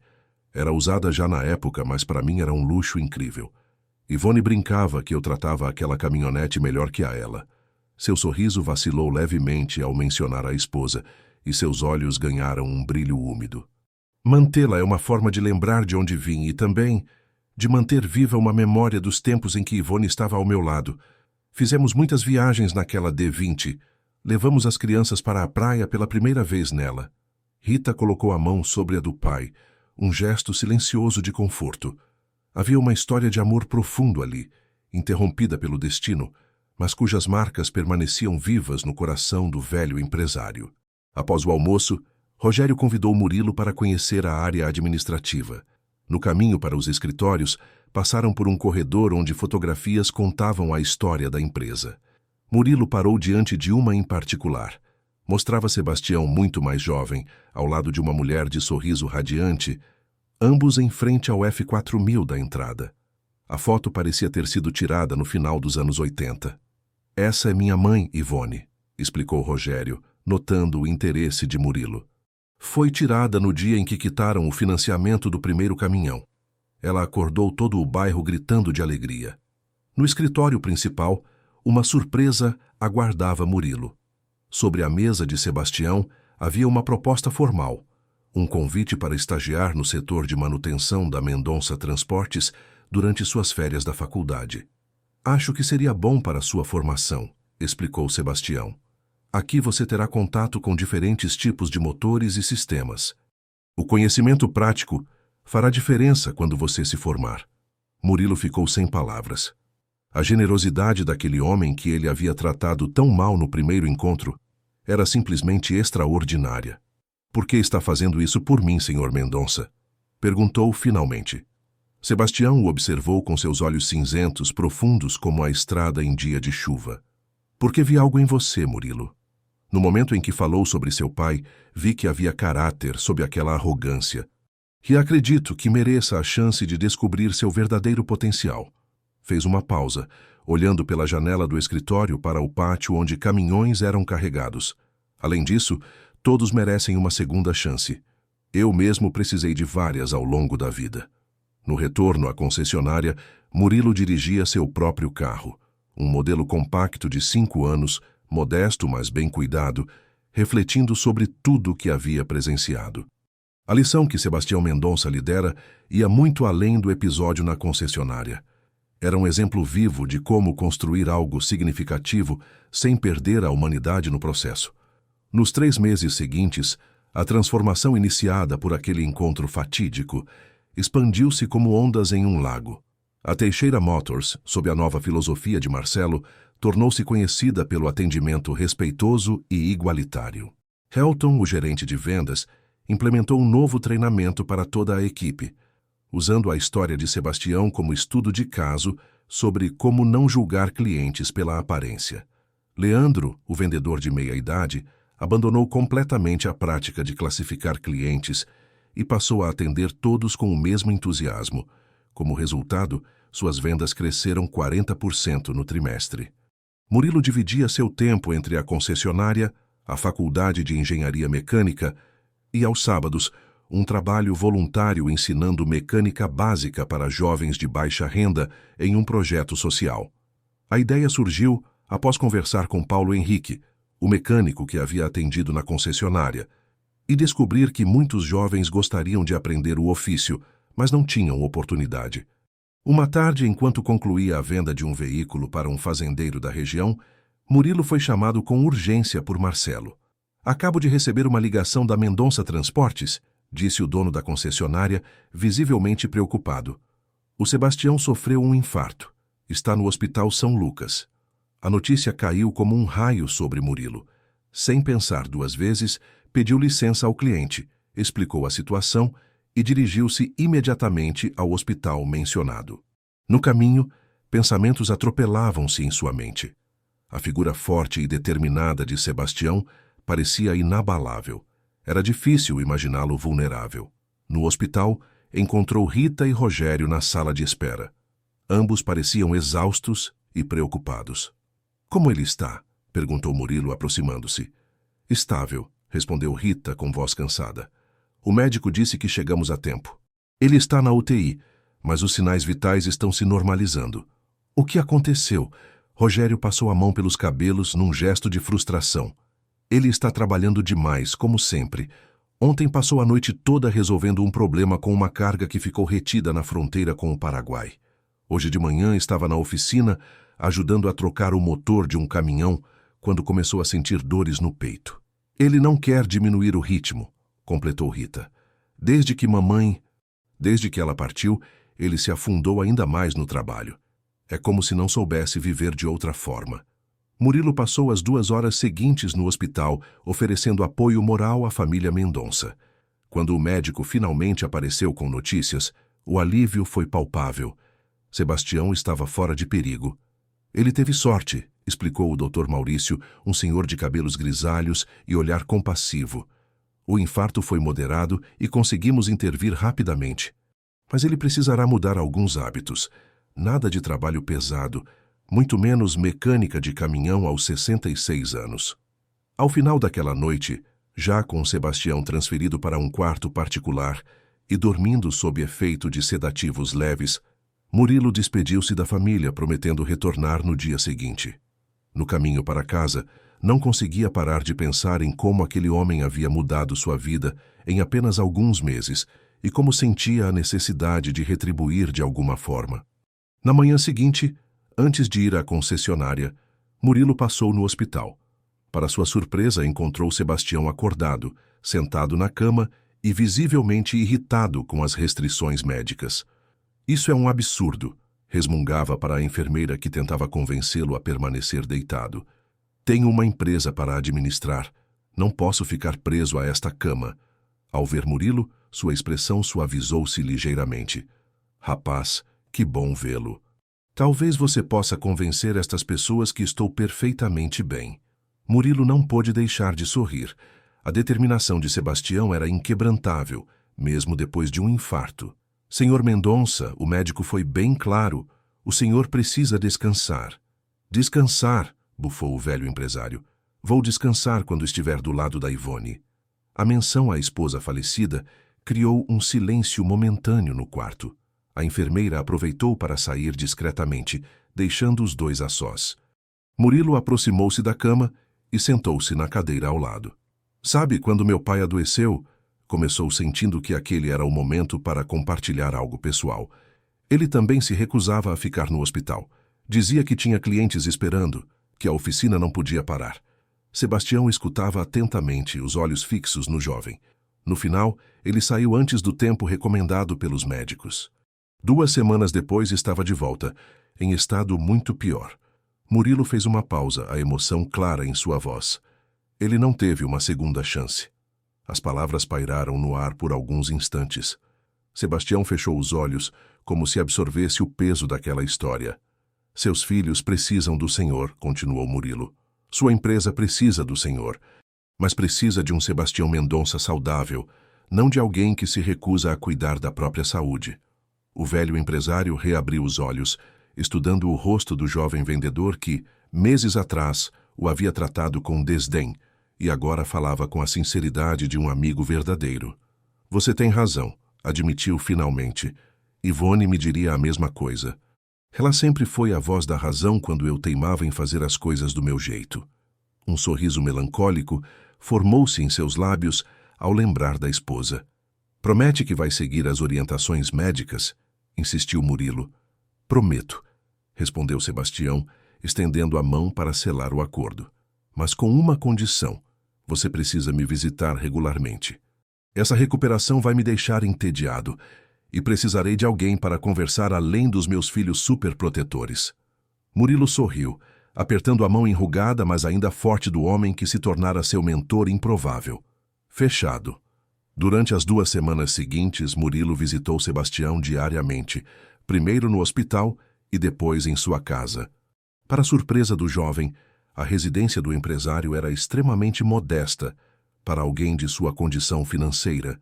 Era usada já na época, mas para mim era um luxo incrível. Ivone brincava que eu tratava aquela caminhonete melhor que a ela. Seu sorriso vacilou levemente ao mencionar a esposa, e seus olhos ganharam um brilho úmido. Mantê-la é uma forma de lembrar de onde vim e também de manter viva uma memória dos tempos em que Ivone estava ao meu lado. Fizemos muitas viagens naquela D20. Levamos as crianças para a praia pela primeira vez nela. Rita colocou a mão sobre a do pai, um gesto silencioso de conforto. Havia uma história de amor profundo ali, interrompida pelo destino, mas cujas marcas permaneciam vivas no coração do velho empresário. Após o almoço, Rogério convidou Murilo para conhecer a área administrativa. No caminho para os escritórios, passaram por um corredor onde fotografias contavam a história da empresa. Murilo parou diante de uma em particular. Mostrava Sebastião muito mais jovem, ao lado de uma mulher de sorriso radiante, ambos em frente ao F4000 da entrada. A foto parecia ter sido tirada no final dos anos 80. Essa é minha mãe, Ivone, explicou Rogério, notando o interesse de Murilo. Foi tirada no dia em que quitaram o financiamento do primeiro caminhão. Ela acordou todo o bairro gritando de alegria. No escritório principal, uma surpresa aguardava Murilo. Sobre a mesa de Sebastião havia uma proposta formal, um convite para estagiar no setor de manutenção da Mendonça Transportes durante suas férias da faculdade. Acho que seria bom para sua formação, explicou Sebastião. Aqui você terá contato com diferentes tipos de motores e sistemas. O conhecimento prático fará diferença quando você se formar. Murilo ficou sem palavras. A generosidade daquele homem que ele havia tratado tão mal no primeiro encontro era simplesmente extraordinária. Por que está fazendo isso por mim, Sr. Mendonça? Perguntou finalmente. Sebastião o observou com seus olhos cinzentos, profundos como a estrada em dia de chuva. Porque vi algo em você, Murilo. No momento em que falou sobre seu pai, vi que havia caráter sob aquela arrogância. E acredito que mereça a chance de descobrir seu verdadeiro potencial. Fez uma pausa, olhando pela janela do escritório para o pátio onde caminhões eram carregados. Além disso, todos merecem uma segunda chance. Eu mesmo precisei de várias ao longo da vida. No retorno à concessionária, Murilo dirigia seu próprio carro. Um modelo compacto de 5 anos, modesto, mas bem cuidado, refletindo sobre tudo o que havia presenciado. A lição que Sebastião Mendonça lhe dera ia muito além do episódio na concessionária. Era um exemplo vivo de como construir algo significativo sem perder a humanidade no processo. Nos 3 meses seguintes, a transformação iniciada por aquele encontro fatídico expandiu-se como ondas em um lago. A Teixeira Motors, sob a nova filosofia de Marcelo, tornou-se conhecida pelo atendimento respeitoso e igualitário. Helton, o gerente de vendas, implementou um novo treinamento para toda a equipe, usando a história de Sebastião como estudo de caso sobre como não julgar clientes pela aparência. Leandro, o vendedor de meia-idade, abandonou completamente a prática de classificar clientes e passou a atender todos com o mesmo entusiasmo. Como resultado, suas vendas cresceram 40% no trimestre. Murilo dividia seu tempo entre a concessionária, a faculdade de engenharia mecânica e, aos sábados, um trabalho voluntário ensinando mecânica básica para jovens de baixa renda em um projeto social. A ideia surgiu após conversar com Paulo Henrique, o mecânico que havia atendido na concessionária, e descobrir que muitos jovens gostariam de aprender o ofício, mas não tinham oportunidade. Uma tarde, enquanto concluía a venda de um veículo para um fazendeiro da região, Murilo foi chamado com urgência por Marcelo. Acabo de receber uma ligação da Mendonça Transportes, disse o dono da concessionária, visivelmente preocupado. O Sebastião sofreu um infarto. Está no Hospital São Lucas. A notícia caiu como um raio sobre Murilo. Sem pensar 2 vezes, pediu licença ao cliente, explicou a situação e dirigiu-se imediatamente ao hospital mencionado. No caminho, pensamentos atropelavam-se em sua mente. A figura forte e determinada de Sebastião parecia inabalável. Era difícil imaginá-lo vulnerável. No hospital, encontrou Rita e Rogério na sala de espera. Ambos pareciam exaustos e preocupados. "Como ele está?" perguntou Murilo, aproximando-se. "Estável", respondeu Rita com voz cansada. "O médico disse que chegamos a tempo. Ele está na UTI, mas os sinais vitais estão se normalizando." "O que aconteceu?" Rogério passou a mão pelos cabelos num gesto de frustração. "Ele está trabalhando demais, como sempre. Ontem passou a noite toda resolvendo um problema com uma carga que ficou retida na fronteira com o Paraguai. Hoje de manhã estava na oficina ajudando a trocar o motor de um caminhão quando começou a sentir dores no peito. Ele não quer diminuir o ritmo", completou Rita. Desde que ela partiu, ele se afundou ainda mais no trabalho. É como se não soubesse viver de outra forma." Murilo passou as 2 horas seguintes no hospital, oferecendo apoio moral à família Mendonça. Quando o médico finalmente apareceu com notícias, o alívio foi palpável. Sebastião estava fora de perigo. "Ele teve sorte", explicou o Dr. Maurício, um senhor de cabelos grisalhos e olhar compassivo. "O infarto foi moderado e conseguimos intervir rapidamente. Mas ele precisará mudar alguns hábitos. Nada de trabalho pesado, muito menos mecânica de caminhão aos 66 anos. Ao final daquela noite, já com Sebastião transferido para um quarto particular e dormindo sob efeito de sedativos leves, Murilo despediu-se da família, prometendo retornar no dia seguinte. No caminho para casa, não conseguia parar de pensar em como aquele homem havia mudado sua vida em apenas alguns meses e como sentia a necessidade de retribuir de alguma forma. Na manhã seguinte, antes de ir à concessionária, Murilo passou no hospital. Para sua surpresa, encontrou Sebastião acordado, sentado na cama e visivelmente irritado com as restrições médicas. "Isso é um absurdo", resmungava para a enfermeira que tentava convencê-lo a permanecer deitado. "Tenho uma empresa para administrar. Não posso ficar preso a esta cama." Ao ver Murilo, sua expressão suavizou-se ligeiramente. "Rapaz, que bom vê-lo. Talvez você possa convencer estas pessoas que estou perfeitamente bem." Murilo não pôde deixar de sorrir. A determinação de Sebastião era inquebrantável, mesmo depois de um infarto. "Senhor Mendonça", o médico foi bem claro, "o senhor precisa descansar." "Descansar", bufou o velho empresário. "Vou descansar quando estiver do lado da Ivone." A menção à esposa falecida criou um silêncio momentâneo no quarto. A enfermeira aproveitou para sair discretamente, deixando os dois a sós. Murilo aproximou-se da cama e sentou-se na cadeira ao lado. "Sabe quando meu pai adoeceu?" Começou sentindo que aquele era o momento para compartilhar algo pessoal. Ele também se recusava a ficar no hospital. Dizia que tinha clientes esperando, que a oficina não podia parar. Sebastião escutava atentamente, os olhos fixos no jovem. No final, ele saiu antes do tempo recomendado pelos médicos. 2 semanas depois estava de volta, em estado muito pior. Murilo fez uma pausa, a emoção clara em sua voz. Ele não teve uma segunda chance. As palavras pairaram no ar por alguns instantes. Sebastião fechou os olhos, como se absorvesse o peso daquela história. "Seus filhos precisam do Senhor", continuou Murilo. "Sua empresa precisa do Senhor, mas precisa de um Sebastião Mendonça saudável, não de alguém que se recusa a cuidar da própria saúde." O velho empresário reabriu os olhos, estudando o rosto do jovem vendedor que, meses atrás, o havia tratado com desdém e agora falava com a sinceridade de um amigo verdadeiro. "Você tem razão", admitiu finalmente. "Ivone me diria a mesma coisa. Ela sempre foi a voz da razão quando eu teimava em fazer as coisas do meu jeito." Um sorriso melancólico formou-se em seus lábios ao lembrar da esposa. "Promete que vai seguir as orientações médicas?" insistiu Murilo. "Prometo", respondeu Sebastião, estendendo a mão para selar o acordo. "Mas com uma condição: você precisa me visitar regularmente. Essa recuperação vai me deixar entediado e precisarei de alguém para conversar além dos meus filhos superprotetores." Murilo sorriu, apertando a mão enrugada, mas ainda forte do homem que se tornara seu mentor improvável. "Fechado." Durante as 2 semanas seguintes, Murilo visitou Sebastião diariamente, primeiro no hospital e depois em sua casa. Para surpresa do jovem, a residência do empresário era extremamente modesta para alguém de sua condição financeira.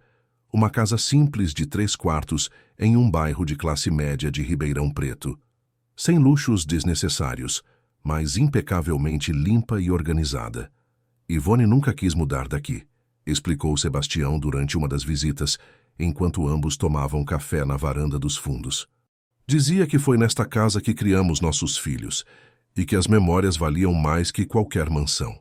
uma casa simples de 3 quartos em um bairro de classe média de Ribeirão Preto. Sem luxos desnecessários, mas impecavelmente limpa e organizada. Ivone nunca quis mudar daqui, explicou Sebastião durante uma das visitas, enquanto ambos tomavam café na varanda dos fundos. Dizia que foi nesta casa que criamos nossos filhos e que as memórias valiam mais que qualquer mansão.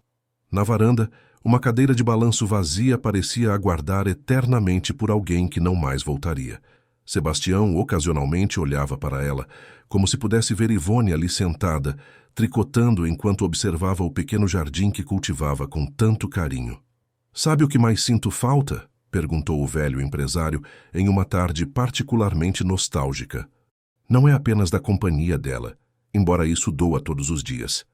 Na varanda, uma cadeira de balanço vazia parecia aguardar eternamente por alguém que não mais voltaria. Sebastião ocasionalmente olhava para ela, como se pudesse ver Ivone ali sentada, tricotando enquanto observava o pequeno jardim que cultivava com tanto carinho. "Sabe o que mais sinto falta?" perguntou o velho empresário em uma tarde particularmente nostálgica. "Não é apenas da companhia dela, embora isso doa todos os dias.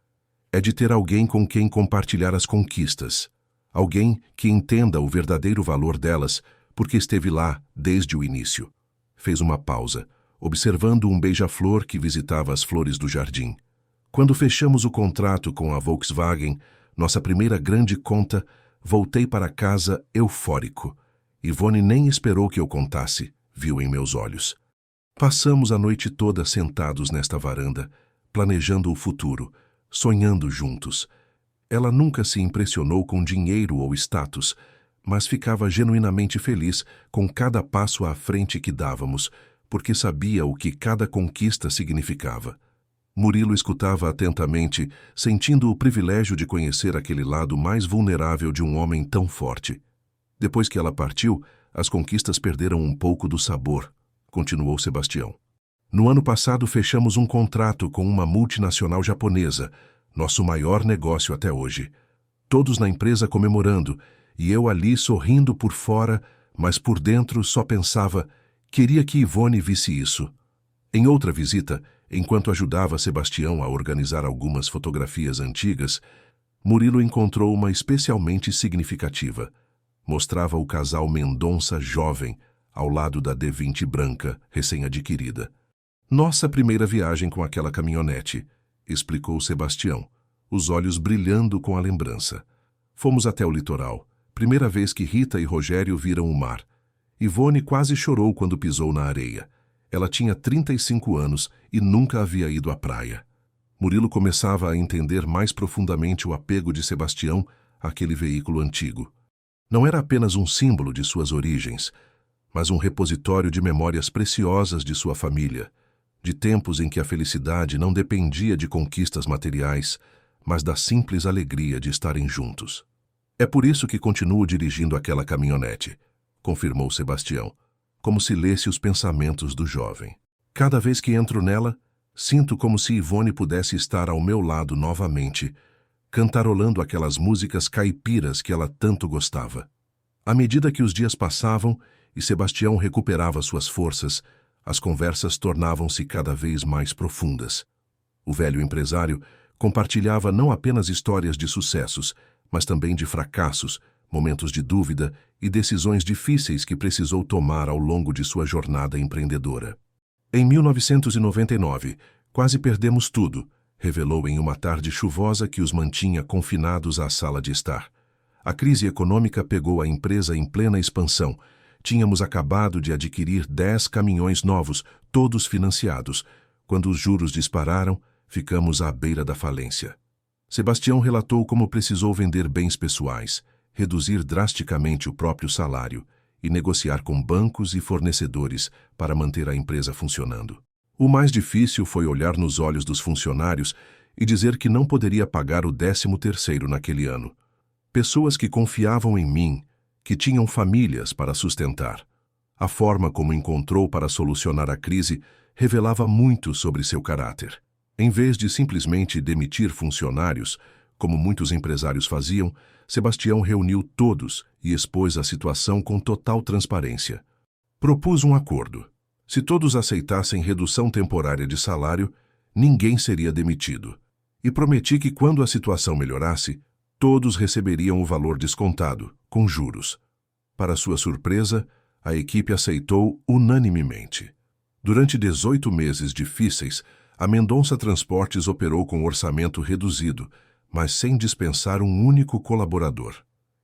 É de ter alguém com quem compartilhar as conquistas. Alguém que entenda o verdadeiro valor delas, porque esteve lá desde o início." Fez uma pausa, observando um beija-flor que visitava as flores do jardim. "Quando fechamos o contrato com a Volkswagen, nossa primeira grande conta, voltei para casa eufórico. Ivone nem esperou que eu contasse, viu em meus olhos. Passamos a noite toda sentados nesta varanda, planejando o futuro, sonhando juntos. Ela nunca se impressionou com dinheiro ou status, mas ficava genuinamente feliz com cada passo à frente que dávamos, porque sabia o que cada conquista significava." Murilo escutava atentamente, sentindo o privilégio de conhecer aquele lado mais vulnerável de um homem tão forte. "Depois que ela partiu, as conquistas perderam um pouco do sabor", continuou Sebastião. "No ano passado fechamos um contrato com uma multinacional japonesa, nosso maior negócio até hoje. Todos na empresa comemorando, e eu ali sorrindo por fora, mas por dentro só pensava, queria que Ivone visse isso." Em outra visita, enquanto ajudava Sebastião a organizar algumas fotografias antigas, Murilo encontrou uma especialmente significativa. Mostrava o casal Mendonça jovem, ao lado da D20 branca, recém-adquirida. "Nossa primeira viagem com aquela caminhonete", explicou Sebastião, os olhos brilhando com a lembrança. "Fomos até o litoral. Primeira vez que Rita e Rogério viram o mar. Ivone quase chorou quando pisou na areia. Ela tinha 35 anos e nunca havia ido à praia." Murilo começava a entender mais profundamente o apego de Sebastião àquele veículo antigo. Não era apenas um símbolo de suas origens, mas um repositório de memórias preciosas de sua família, de tempos em que a felicidade não dependia de conquistas materiais, mas da simples alegria de estarem juntos. "É por isso que continuo dirigindo aquela caminhonete", confirmou Sebastião, como se lesse os pensamentos do jovem. "Cada vez que entro nela, sinto como se Ivone pudesse estar ao meu lado novamente, cantarolando aquelas músicas caipiras que ela tanto gostava." À medida que os dias passavam e Sebastião recuperava suas forças, as conversas tornavam-se cada vez mais profundas. O velho empresário compartilhava não apenas histórias de sucessos, mas também de fracassos, momentos de dúvida e decisões difíceis que precisou tomar ao longo de sua jornada empreendedora. "Em 1999, quase perdemos tudo", revelou em uma tarde chuvosa que os mantinha confinados à sala de estar. "A crise econômica pegou a empresa em plena expansão. Tínhamos acabado de adquirir 10 caminhões novos, todos financiados. Quando os juros dispararam, ficamos à beira da falência." Sebastião relatou como precisou vender bens pessoais, reduzir drasticamente o próprio salário e negociar com bancos e fornecedores para manter a empresa funcionando. O mais difícil foi olhar nos olhos dos funcionários e dizer que não poderia pagar o 13º naquele ano. Pessoas que confiavam em mim, que tinham famílias para sustentar. A forma como encontrou para solucionar a crise revelava muito sobre seu caráter. Em vez de simplesmente demitir funcionários, como muitos empresários faziam, Sebastião reuniu todos e expôs a situação com total transparência. Propus um acordo. Se todos aceitassem redução temporária de salário, ninguém seria demitido. E prometi que quando a situação melhorasse, todos receberiam o valor descontado, com juros. Para sua surpresa, a equipe aceitou unanimemente. Durante 18 meses difíceis, a Mendonça Transportes operou com orçamento reduzido, mas sem dispensar um único colaborador.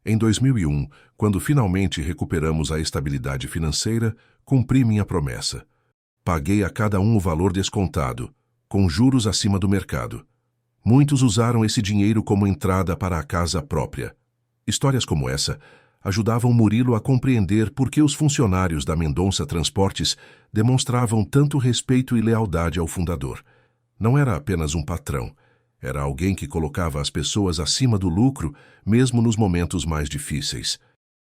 Em 2001, quando finalmente recuperamos a estabilidade financeira, cumpri minha promessa. Paguei a cada um o valor descontado, com juros acima do mercado. Muitos usaram esse dinheiro como entrada para a casa própria. Histórias como essa ajudavam Murilo a compreender por que os funcionários da Mendonça Transportes demonstravam tanto respeito e lealdade ao fundador. Não era apenas um patrão, era alguém que colocava as pessoas acima do lucro, mesmo nos momentos mais difíceis.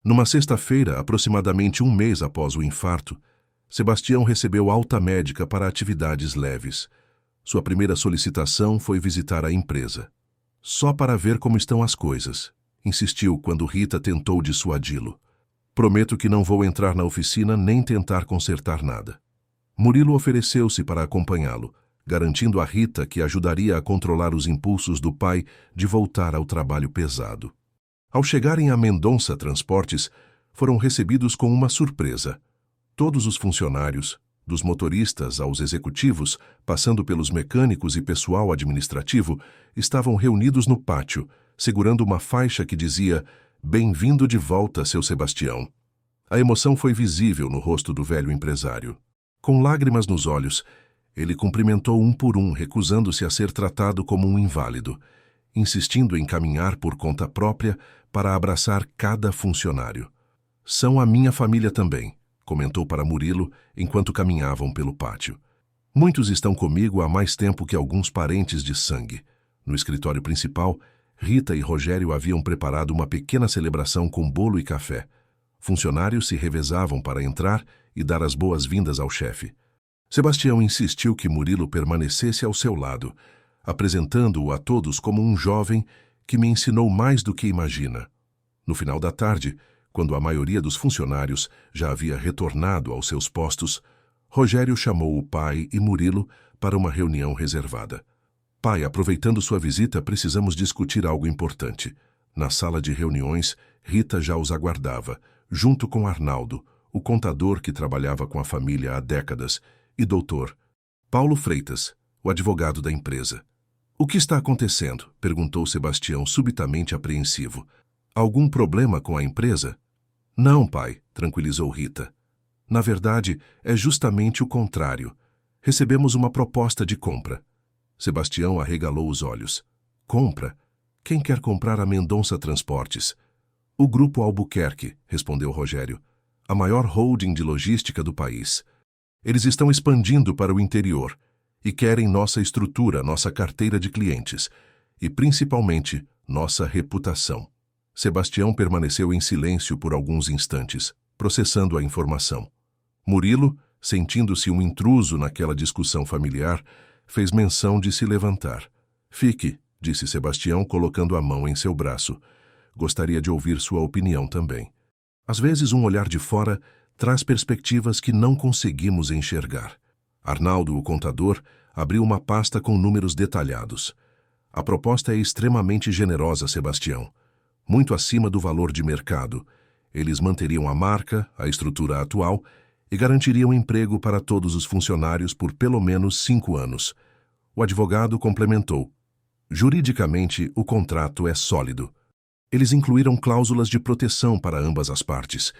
Numa sexta-feira, aproximadamente um mês após o infarto, Sebastião recebeu alta médica para atividades leves. Sua primeira solicitação foi visitar a empresa. Só para ver como estão as coisas, insistiu quando Rita tentou dissuadi-lo. Prometo que não vou entrar na oficina nem tentar consertar nada. Murilo ofereceu-se para acompanhá-lo, garantindo a Rita que ajudaria a controlar os impulsos do pai de voltar ao trabalho pesado. Ao chegarem a Mendonça Transportes, foram recebidos com uma surpresa. Todos os funcionários, dos motoristas aos executivos, passando pelos mecânicos e pessoal administrativo, estavam reunidos no pátio, segurando uma faixa que dizia "Bem-vindo de volta, seu Sebastião". A emoção foi visível no rosto do velho empresário. Com lágrimas nos olhos, ele cumprimentou um por um, recusando-se a ser tratado como um inválido, insistindo em caminhar por conta própria para abraçar cada funcionário. "São a minha família também", comentou para Murilo enquanto caminhavam pelo pátio. "Muitos estão comigo há mais tempo que alguns parentes de sangue". No escritório principal, Rita e Rogério haviam preparado uma pequena celebração com bolo e café. Funcionários se revezavam para entrar e dar as boas-vindas ao chefe. Sebastião insistiu que Murilo permanecesse ao seu lado, apresentando-o a todos como um jovem que me ensinou mais do que imagina. No final da tarde, quando a maioria dos funcionários já havia retornado aos seus postos, Rogério chamou o pai e Murilo para uma reunião reservada. "Pai, aproveitando sua visita, precisamos discutir algo importante." Na sala de reuniões, Rita já os aguardava, junto com Arnaldo, o contador que trabalhava com a família há décadas, e Dr. Paulo Freitas, o advogado da empresa. "O que está acontecendo?" perguntou Sebastião, subitamente apreensivo. "Algum problema com a empresa?" "Não, pai", tranquilizou Rita. "Na verdade, é justamente o contrário. Recebemos uma proposta de compra." Sebastião arregalou os olhos. "Compra? Quem quer comprar a Mendonça Transportes?" "O Grupo Albuquerque", respondeu Rogério. "A maior holding de logística do país. Eles estão expandindo para o interior e querem nossa estrutura, nossa carteira de clientes e, principalmente, nossa reputação." Sebastião permaneceu em silêncio por alguns instantes, processando a informação. Murilo, sentindo-se um intruso naquela discussão familiar, fez menção de se levantar. "Fique", disse Sebastião, colocando a mão em seu braço. "Gostaria de ouvir sua opinião também. Às vezes um olhar de fora traz perspectivas que não conseguimos enxergar." Arnaldo, o contador, abriu uma pasta com números detalhados. "A proposta é extremamente generosa, Sebastião. Muito acima do valor de mercado. Eles manteriam a marca, a estrutura atual e garantiriam emprego para todos os funcionários por pelo menos 5 anos. O advogado complementou. "Juridicamente, o contrato é sólido. Eles incluíram cláusulas de proteção para ambas as partes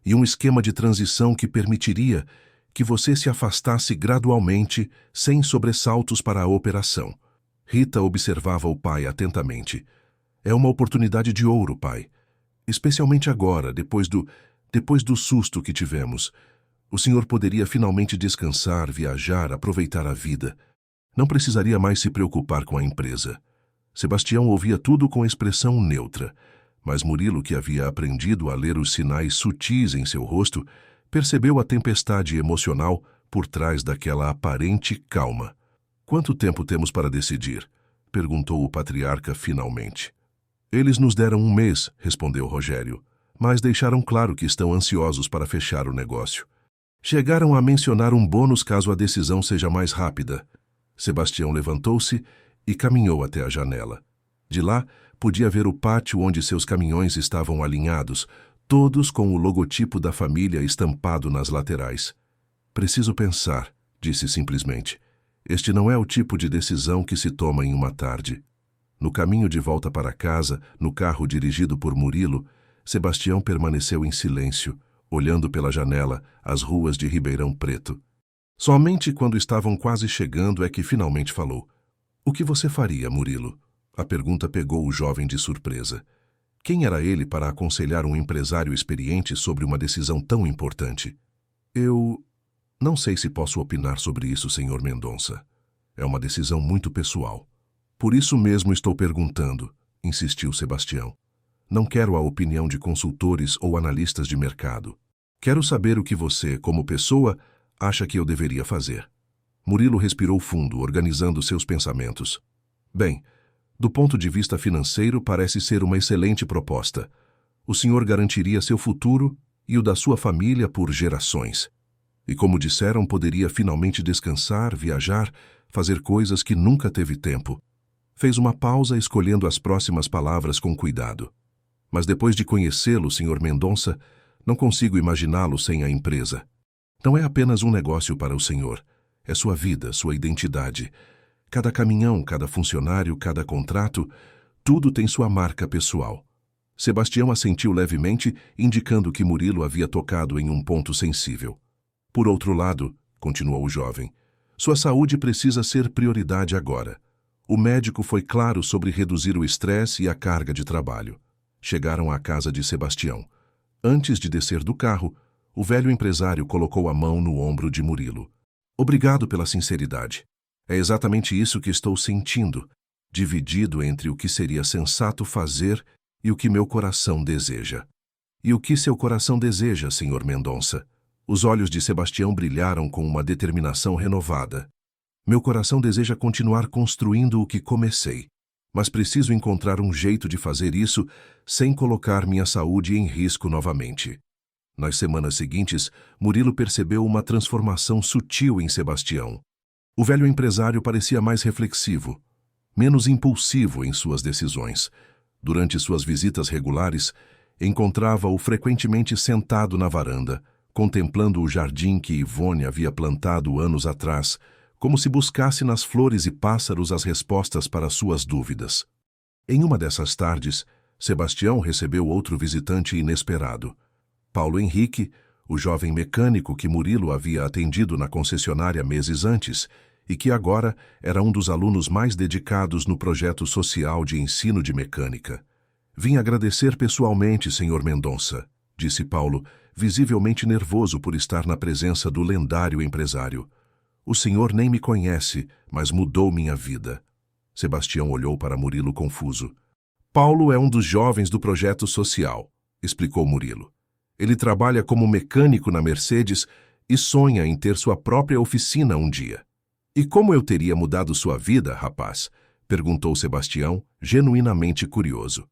e um esquema de transição que permitiria que você se afastasse gradualmente, sem sobressaltos para a operação." Rita observava o pai atentamente. "É uma oportunidade de ouro, pai. Especialmente agora, depois do susto que tivemos. O senhor poderia finalmente descansar, viajar, aproveitar a vida. Não precisaria mais se preocupar com a empresa." Sebastião ouvia tudo com expressão neutra, mas Murilo, que havia aprendido a ler os sinais sutis em seu rosto, percebeu a tempestade emocional por trás daquela aparente calma. "Quanto tempo temos para decidir?" perguntou o patriarca finalmente. "Eles nos deram 1 mês", respondeu Rogério, "mas deixaram claro que estão ansiosos para fechar o negócio. Chegaram a mencionar um bônus caso a decisão seja mais rápida." Sebastião levantou-se e caminhou até a janela. De lá, podia ver o pátio onde seus caminhões estavam alinhados, todos com o logotipo da família estampado nas laterais. "Preciso pensar", disse simplesmente. "Este não é o tipo de decisão que se toma em uma tarde." No caminho de volta para casa, no carro dirigido por Murilo, Sebastião permaneceu em silêncio, olhando pela janela as ruas de Ribeirão Preto. Somente quando estavam quase chegando é que finalmente falou. O que você faria, Murilo? A pergunta pegou o jovem de surpresa. Quem era ele para aconselhar um empresário experiente sobre uma decisão tão importante? Eu não sei se posso opinar sobre isso, senhor Mendonça. É uma decisão muito pessoal. Por isso mesmo estou perguntando, insistiu Sebastião. Não quero a opinião de consultores ou analistas de mercado. Quero saber o que você, como pessoa, acha que eu deveria fazer. Murilo respirou fundo, organizando seus pensamentos. Bem, do ponto de vista financeiro, parece ser uma excelente proposta. O senhor garantiria seu futuro e o da sua família por gerações. E como disseram, poderia finalmente descansar, viajar, fazer coisas que nunca teve tempo. Fez uma pausa, escolhendo as próximas palavras com cuidado. Mas depois de conhecê-lo, senhor Mendonça, não consigo imaginá-lo sem a empresa. Não é apenas um negócio para o senhor. É sua vida, sua identidade. Cada caminhão, cada funcionário, cada contrato, tudo tem sua marca pessoal. Sebastião assentiu levemente, indicando que Murilo havia tocado em um ponto sensível. Por outro lado, continuou o jovem, sua saúde precisa ser prioridade agora. O médico foi claro sobre reduzir o estresse e a carga de trabalho. Chegaram à casa de Sebastião. Antes de descer do carro, o velho empresário colocou a mão no ombro de Murilo. Obrigado pela sinceridade. É exatamente isso que estou sentindo, dividido entre o que seria sensato fazer e o que meu coração deseja. E o que seu coração deseja, senhor Mendonça? Os olhos de Sebastião brilharam com uma determinação renovada. Meu coração deseja continuar construindo o que comecei, mas preciso encontrar um jeito de fazer isso sem colocar minha saúde em risco novamente. Nas semanas seguintes, Murilo percebeu uma transformação sutil em Sebastião. O velho empresário parecia mais reflexivo, menos impulsivo em suas decisões. Durante suas visitas regulares, encontrava-o frequentemente sentado na varanda, contemplando o jardim que Ivone havia plantado anos atrás, como se buscasse nas flores e pássaros as respostas para suas dúvidas. Em uma dessas tardes, Sebastião recebeu outro visitante inesperado. Paulo Henrique, o jovem mecânico que Murilo havia atendido na concessionária meses antes e que agora era um dos alunos mais dedicados no projeto social de ensino de mecânica. Vim agradecer pessoalmente, senhor Mendonça, disse Paulo, visivelmente nervoso por estar na presença do lendário empresário. O senhor nem me conhece, mas mudou minha vida. Sebastião olhou para Murilo confuso. Paulo é um dos jovens do projeto social, explicou Murilo. Ele trabalha como mecânico na Mercedes e sonha em ter sua própria oficina um dia. E como eu teria mudado sua vida, rapaz? Perguntou Sebastião, genuinamente curioso.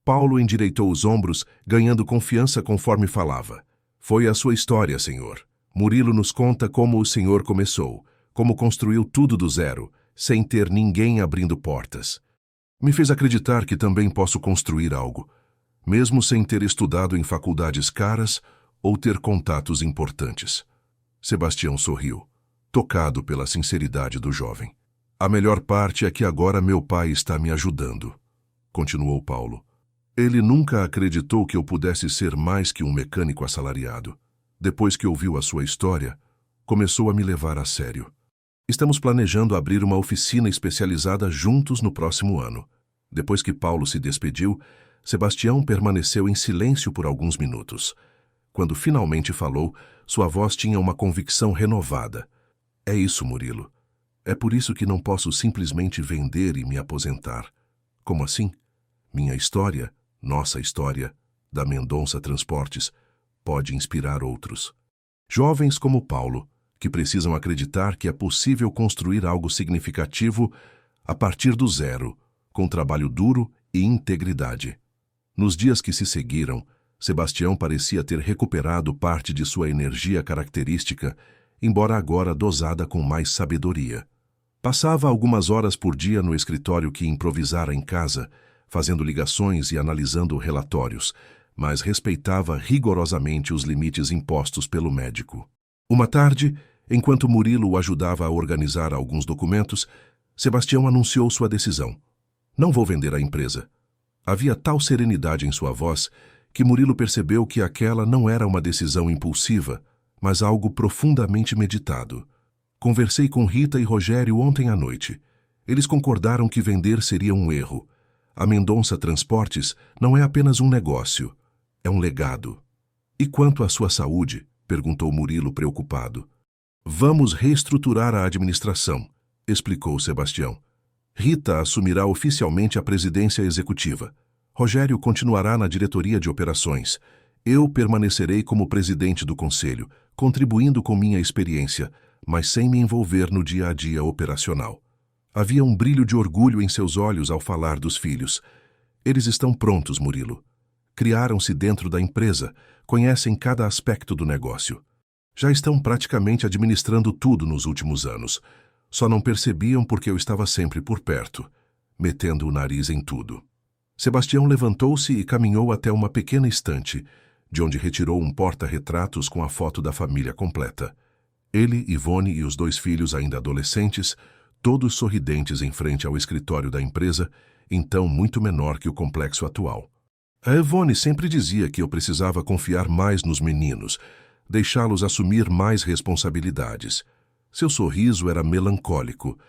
Paulo endireitou os ombros, ganhando confiança conforme falava. Foi a sua história, senhor. Murilo nos conta como o senhor começou, como construiu tudo do zero, sem ter ninguém abrindo portas. Me fez acreditar que também posso construir algo, mesmo sem ter estudado em faculdades caras ou ter contatos importantes. Sebastião sorriu, tocado pela sinceridade do jovem. A melhor parte é que agora meu pai está me ajudando, continuou Paulo. Ele nunca acreditou que eu pudesse ser mais que um mecânico assalariado. Depois que ouviu a sua história, começou a me levar a sério. Estamos planejando abrir uma oficina especializada juntos no próximo ano. Depois que Paulo se despediu, Sebastião permaneceu em silêncio por alguns minutos. Quando finalmente falou, sua voz tinha uma convicção renovada. É isso, Murilo. É por isso que não posso simplesmente vender e me aposentar. Como assim? Minha história, nossa história, da Mendonça Transportes, pode inspirar outros. Jovens como Paulo, que precisam acreditar que é possível construir algo significativo a partir do zero, com trabalho duro e integridade. Nos dias que se seguiram, Sebastião parecia ter recuperado parte de sua energia característica, embora agora dosada com mais sabedoria. Passava algumas horas por dia no escritório que improvisara em casa, fazendo ligações e analisando relatórios, mas respeitava rigorosamente os limites impostos pelo médico. Uma tarde, enquanto Murilo o ajudava a organizar alguns documentos, Sebastião anunciou sua decisão. Não vou vender a empresa. Havia tal serenidade em sua voz que Murilo percebeu que aquela não era uma decisão impulsiva, mas algo profundamente meditado. Conversei com Rita e Rogério ontem à noite. Eles concordaram que vender seria um erro. A Mendonça Transportes não é apenas um negócio, é um legado. E quanto à sua saúde? Perguntou Murilo preocupado. Vamos reestruturar a administração, explicou Sebastião. Rita assumirá oficialmente a presidência executiva. Rogério continuará na diretoria de operações. Eu permanecerei como presidente do conselho, contribuindo com minha experiência, mas sem me envolver no dia a dia operacional. Havia um brilho de orgulho em seus olhos ao falar dos filhos. Eles estão prontos, Murilo. Criaram-se dentro da empresa, conhecem cada aspecto do negócio. Já estão praticamente administrando tudo nos últimos anos. Só não percebiam porque eu estava sempre por perto, metendo o nariz em tudo. Sebastião levantou-se e caminhou até uma pequena estante, de onde retirou um porta-retratos com a foto da família completa. Ele, Ivone e os 2 filhos ainda adolescentes, todos sorridentes em frente ao escritório da empresa, então muito menor que o complexo atual. A Ivone sempre dizia que eu precisava confiar mais nos meninos, deixá-los assumir mais responsabilidades. Seu sorriso era melancólico.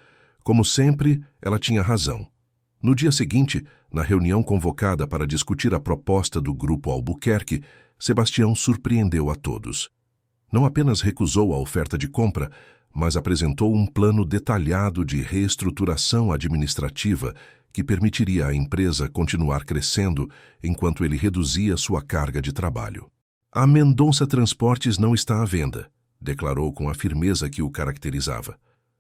Como sempre, ela tinha razão. No dia seguinte, na reunião convocada para discutir a proposta do Grupo Albuquerque, Sebastião surpreendeu a todos. Não apenas recusou a oferta de compra, mas apresentou um plano detalhado de reestruturação administrativa que permitiria à empresa continuar crescendo enquanto ele reduzia sua carga de trabalho. A Mendonça Transportes não está à venda, declarou com a firmeza que o caracterizava.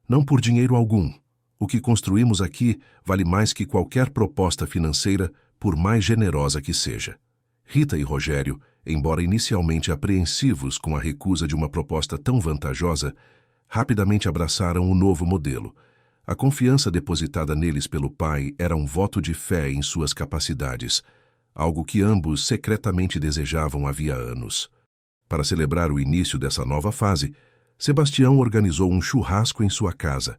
Não por dinheiro algum. O que construímos aqui vale mais que qualquer proposta financeira, por mais generosa que seja. Rita e Rogério, embora inicialmente apreensivos com a recusa de uma proposta tão vantajosa, rapidamente abraçaram o novo modelo. A confiança depositada neles pelo pai era um voto de fé em suas capacidades, algo que ambos secretamente desejavam havia anos. Para celebrar o início dessa nova fase, Sebastião organizou um churrasco em sua casa,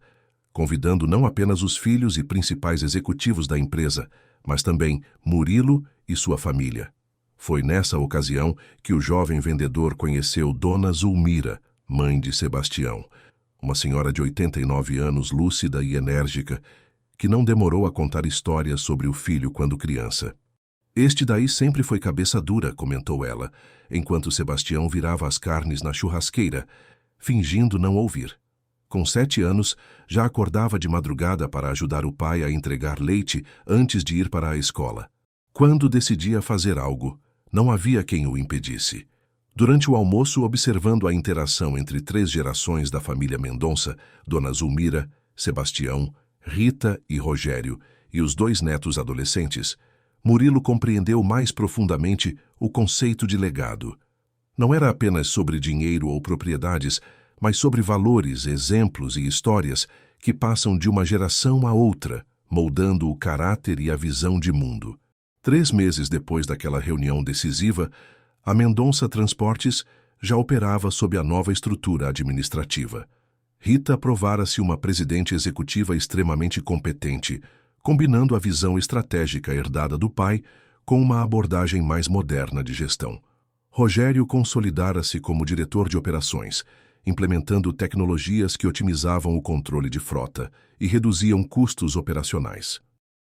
convidando não apenas os filhos e principais executivos da empresa, mas também Murilo e sua família. Foi nessa ocasião que o jovem vendedor conheceu Dona Zulmira, mãe de Sebastião, uma senhora de 89 anos, lúcida e enérgica, que não demorou a contar histórias sobre o filho quando criança. Este daí sempre foi cabeça dura, comentou ela, enquanto Sebastião virava as carnes na churrasqueira, fingindo não ouvir. Com 7 anos, já acordava de madrugada para ajudar o pai a entregar leite antes de ir para a escola. Quando decidia fazer algo, não havia quem o impedisse. Durante o almoço, observando a interação entre 3 gerações da família Mendonça, Dona Zulmira, Sebastião, Rita e Rogério, e os 2 netos adolescentes, Murilo compreendeu mais profundamente o conceito de legado. Não era apenas sobre dinheiro ou propriedades, mas sobre valores, exemplos e histórias que passam de uma geração a outra, moldando o caráter e a visão de mundo. 3 meses depois daquela reunião decisiva, a Mendonça Transportes já operava sob a nova estrutura administrativa. Rita aprovara-se uma presidente executiva extremamente competente, combinando a visão estratégica herdada do pai com uma abordagem mais moderna de gestão. Rogério consolidara-se como diretor de operações, implementando tecnologias que otimizavam o controle de frota e reduziam custos operacionais.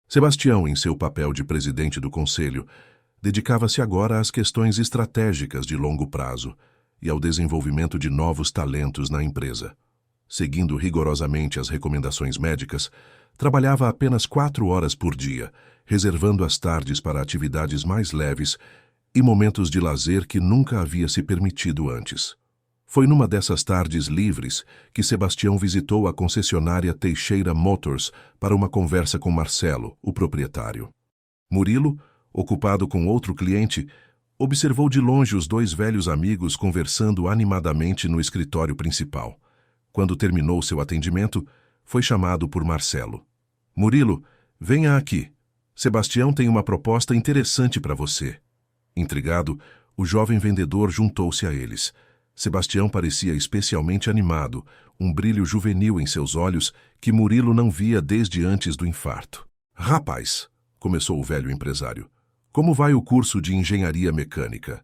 Sebastião, em seu papel de presidente do conselho, dedicava-se agora às questões estratégicas de longo prazo e ao desenvolvimento de novos talentos na empresa. Seguindo rigorosamente as recomendações médicas, trabalhava apenas 4 horas por dia, reservando as tardes para atividades mais leves e momentos de lazer que nunca havia se permitido antes. Foi numa dessas tardes livres que Sebastião visitou a concessionária Teixeira Motors para uma conversa com Marcelo, o proprietário. Murilo, ocupado com outro cliente, observou de longe os 2 velhos amigos conversando animadamente no escritório principal. Quando terminou seu atendimento, foi chamado por Marcelo. Murilo, venha aqui. Sebastião tem uma proposta interessante para você. Intrigado, o jovem vendedor juntou-se a eles. Sebastião parecia especialmente animado, um brilho juvenil em seus olhos que Murilo não via desde antes do infarto. Rapaz, começou o velho empresário, Como vai o curso de engenharia mecânica?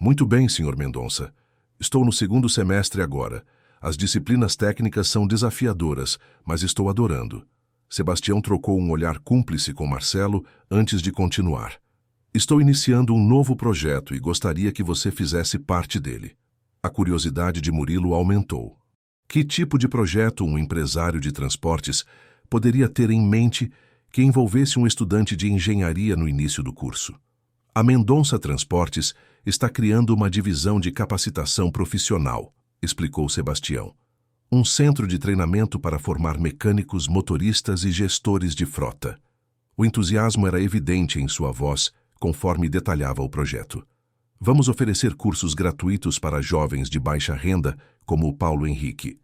Muito bem, Sr. Mendonça. Estou no segundo semestre agora. As disciplinas técnicas são desafiadoras, mas estou adorando. Sebastião trocou um olhar cúmplice com Marcelo antes de continuar. Estou iniciando um novo projeto e gostaria que você fizesse parte dele. A curiosidade de Murilo aumentou. Que tipo de projeto um empresário de transportes poderia ter em mente que envolvesse um estudante de engenharia no início do curso? A Mendonça Transportes está criando uma divisão de capacitação profissional, explicou Sebastião. Um centro de treinamento para formar mecânicos, motoristas e gestores de frota. O entusiasmo era evidente em sua voz, conforme detalhava o projeto. Vamos oferecer cursos gratuitos para jovens de baixa renda, como o Paulo Henrique.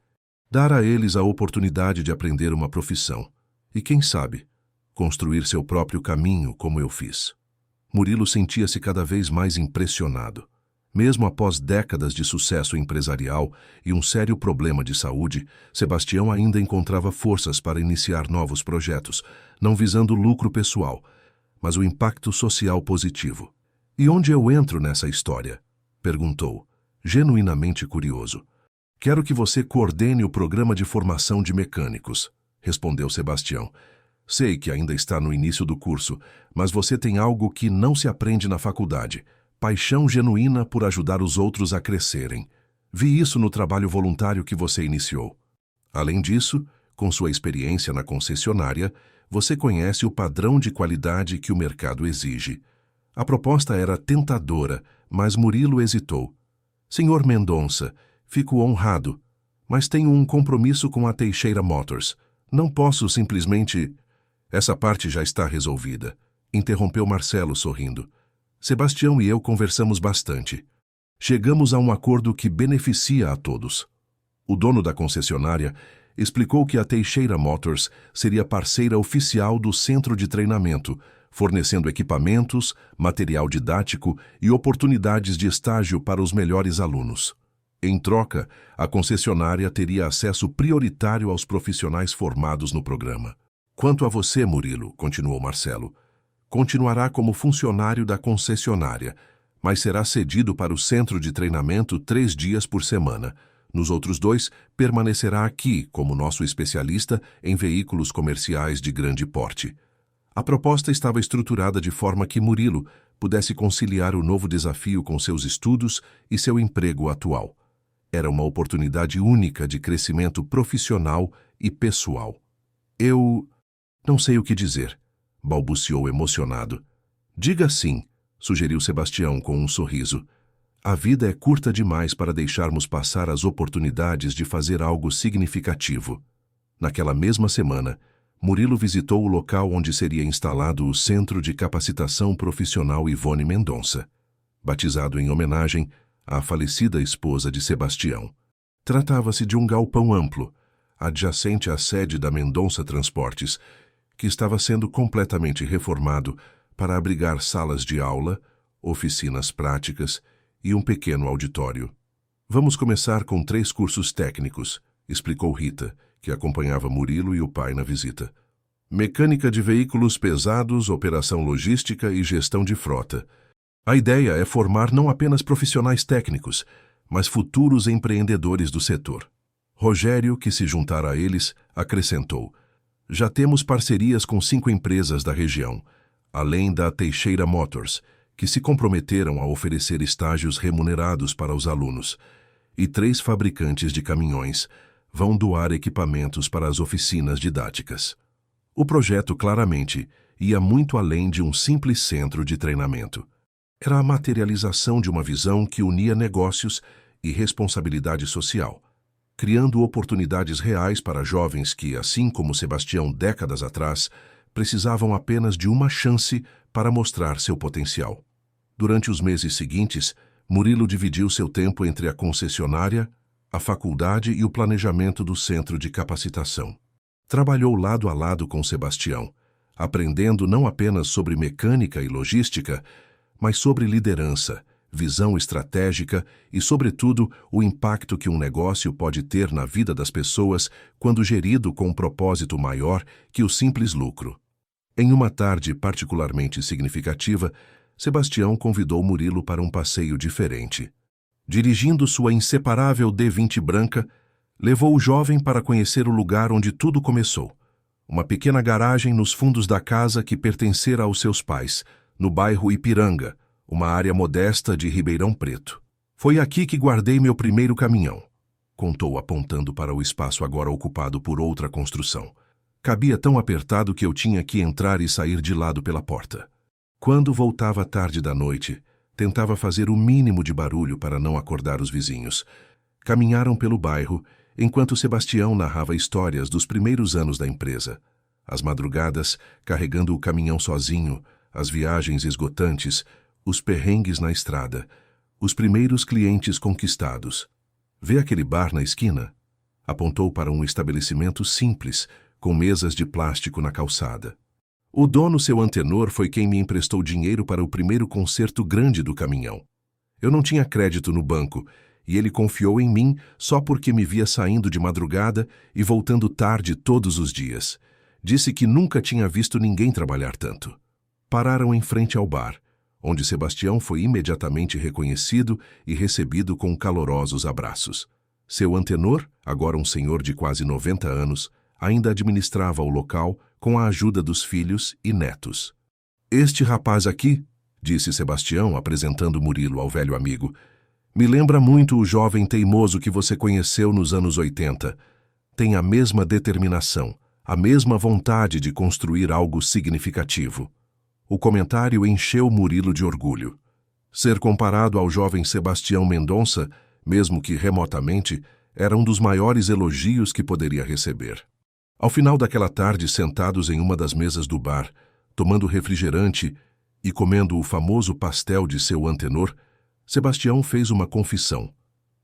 Dar a eles a oportunidade de aprender uma profissão. E quem sabe, construir seu próprio caminho, como eu fiz. Murilo sentia-se cada vez mais impressionado. Mesmo após décadas de sucesso empresarial e um sério problema de saúde, Sebastião ainda encontrava forças para iniciar novos projetos, não visando lucro pessoal, mas o impacto social positivo. E onde eu entro nessa história? Perguntou, genuinamente curioso. Quero que você coordene o programa de formação de mecânicos, respondeu Sebastião. Sei que ainda está no início do curso, mas você tem algo que não se aprende na faculdade. Paixão genuína por ajudar os outros a crescerem. Vi isso no trabalho voluntário que você iniciou. Além disso, com sua experiência na concessionária, você conhece o padrão de qualidade que o mercado exige. A proposta era tentadora, mas Murilo hesitou. Senhor Mendonça, fico honrado, mas tenho um compromisso com a Teixeira Motors. Não posso simplesmente... Essa parte já está resolvida, interrompeu Marcelo sorrindo. Sebastião e eu conversamos bastante. Chegamos a um acordo que beneficia a todos. O dono da concessionária explicou que a Teixeira Motors seria parceira oficial do centro de treinamento, fornecendo equipamentos, material didático e oportunidades de estágio para os melhores alunos. Em troca, a concessionária teria acesso prioritário aos profissionais formados no programa. Quanto a você, Murilo, continuou Marcelo, continuará como funcionário da concessionária, mas será cedido para o centro de treinamento 3 dias por semana. Nos outros 2, permanecerá aqui como nosso especialista em veículos comerciais de grande porte. A proposta estava estruturada de forma que Murilo pudesse conciliar o novo desafio com seus estudos e seu emprego atual. Era uma oportunidade única de crescimento profissional e pessoal. Eu não sei o que dizer, balbuciou emocionado. Diga sim, sugeriu Sebastião com um sorriso. A vida é curta demais para deixarmos passar as oportunidades de fazer algo significativo. Naquela mesma semana, Murilo visitou o local onde seria instalado o Centro de Capacitação Profissional Ivone Mendonça, batizado em homenagem à falecida esposa de Sebastião. Trata-se de um galpão amplo, adjacente à sede da Mendonça Transportes, que estava sendo completamente reformado para abrigar salas de aula, oficinas práticas e um pequeno auditório. Vamos começar com 3 cursos técnicos, explicou Rita, que acompanhava Murilo e o pai na visita. Mecânica de veículos pesados, operação logística e gestão de frota. A ideia é formar não apenas profissionais técnicos, mas futuros empreendedores do setor. Rogério, que se juntara a eles, acrescentou: já temos parcerias com 5 empresas da região, além da Teixeira Motors, que se comprometeram a oferecer estágios remunerados para os alunos, e 3 fabricantes de caminhões vão doar equipamentos para as oficinas didáticas. O projeto claramente ia muito além de um simples centro de treinamento. Era a materialização de uma visão que unia negócios e responsabilidade social, criando oportunidades reais para jovens que, assim como Sebastião décadas atrás, precisavam apenas de uma chance para mostrar seu potencial. Durante os meses seguintes, Murilo dividiu seu tempo entre a concessionária, a faculdade e o planejamento do centro de capacitação. Trabalhou lado a lado com Sebastião, aprendendo não apenas sobre mecânica e logística, mas sobre liderança, visão estratégica e, sobretudo, o impacto que um negócio pode ter na vida das pessoas quando gerido com um propósito maior que o simples lucro. Em uma tarde particularmente significativa, Sebastião convidou Murilo para um passeio diferente. Dirigindo sua inseparável D20 branca, levou o jovem para conhecer o lugar onde tudo começou. Uma pequena garagem nos fundos da casa que pertencera aos seus pais, no bairro Ipiranga, uma área modesta de Ribeirão Preto. Foi aqui que guardei meu primeiro caminhão, contou apontando para o espaço agora ocupado por outra construção. Cabia tão apertado que eu tinha que entrar e sair de lado pela porta. Quando voltava tarde da noite, tentava fazer o mínimo de barulho para não acordar os vizinhos. Caminharam pelo bairro, enquanto Sebastião narrava histórias dos primeiros anos da empresa. As madrugadas, carregando o caminhão sozinho, as viagens esgotantes, os perrengues na estrada, os primeiros clientes conquistados. Vê aquele bar na esquina? Apontou para um estabelecimento simples, com mesas de plástico na calçada. O dono, seu Antenor, foi quem me emprestou dinheiro para o primeiro conserto grande do caminhão. Eu não tinha crédito no banco, e ele confiou em mim só porque me via saindo de madrugada e voltando tarde todos os dias. Disse que nunca tinha visto ninguém trabalhar tanto. Pararam em frente ao bar, onde Sebastião foi imediatamente reconhecido e recebido com calorosos abraços. Seu Antenor, agora um senhor de quase 90 anos, ainda administrava o local com a ajuda dos filhos e netos. Este rapaz aqui, disse Sebastião, apresentando Murilo ao velho amigo, me lembra muito o jovem teimoso que você conheceu nos anos 80. Tem a mesma determinação, a mesma vontade de construir algo significativo. O comentário encheu Murilo de orgulho. Ser comparado ao jovem Sebastião Mendonça, mesmo que remotamente, era um dos maiores elogios que poderia receber. Ao final daquela tarde, sentados em uma das mesas do bar, tomando refrigerante e comendo o famoso pastel de seu Antenor, Sebastião fez uma confissão.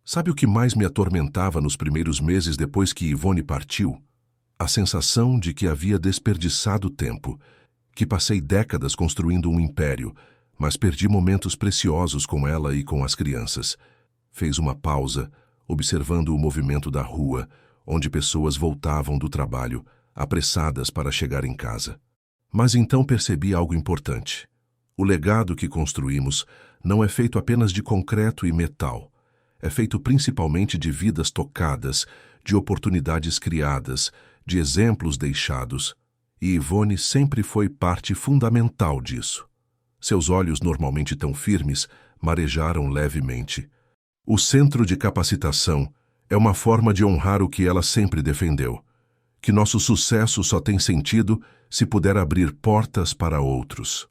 Sabe o que mais me atormentava nos primeiros meses depois que Ivone partiu? A sensação de que havia desperdiçado tempo, que passei décadas construindo um império, mas perdi momentos preciosos com ela e com as crianças. Fez uma pausa, observando o movimento da rua, onde pessoas voltavam do trabalho, apressadas para chegar em casa. Mas então percebi algo importante. O legado que construímos não é feito apenas de concreto e metal. É feito principalmente de vidas tocadas, de oportunidades criadas, de exemplos deixados. E Ivone sempre foi parte fundamental disso. Seus olhos, normalmente tão firmes, marejaram levemente. O centro de capacitação é uma forma de honrar o que ela sempre defendeu, que nosso sucesso só tem sentido se puder abrir portas para outros.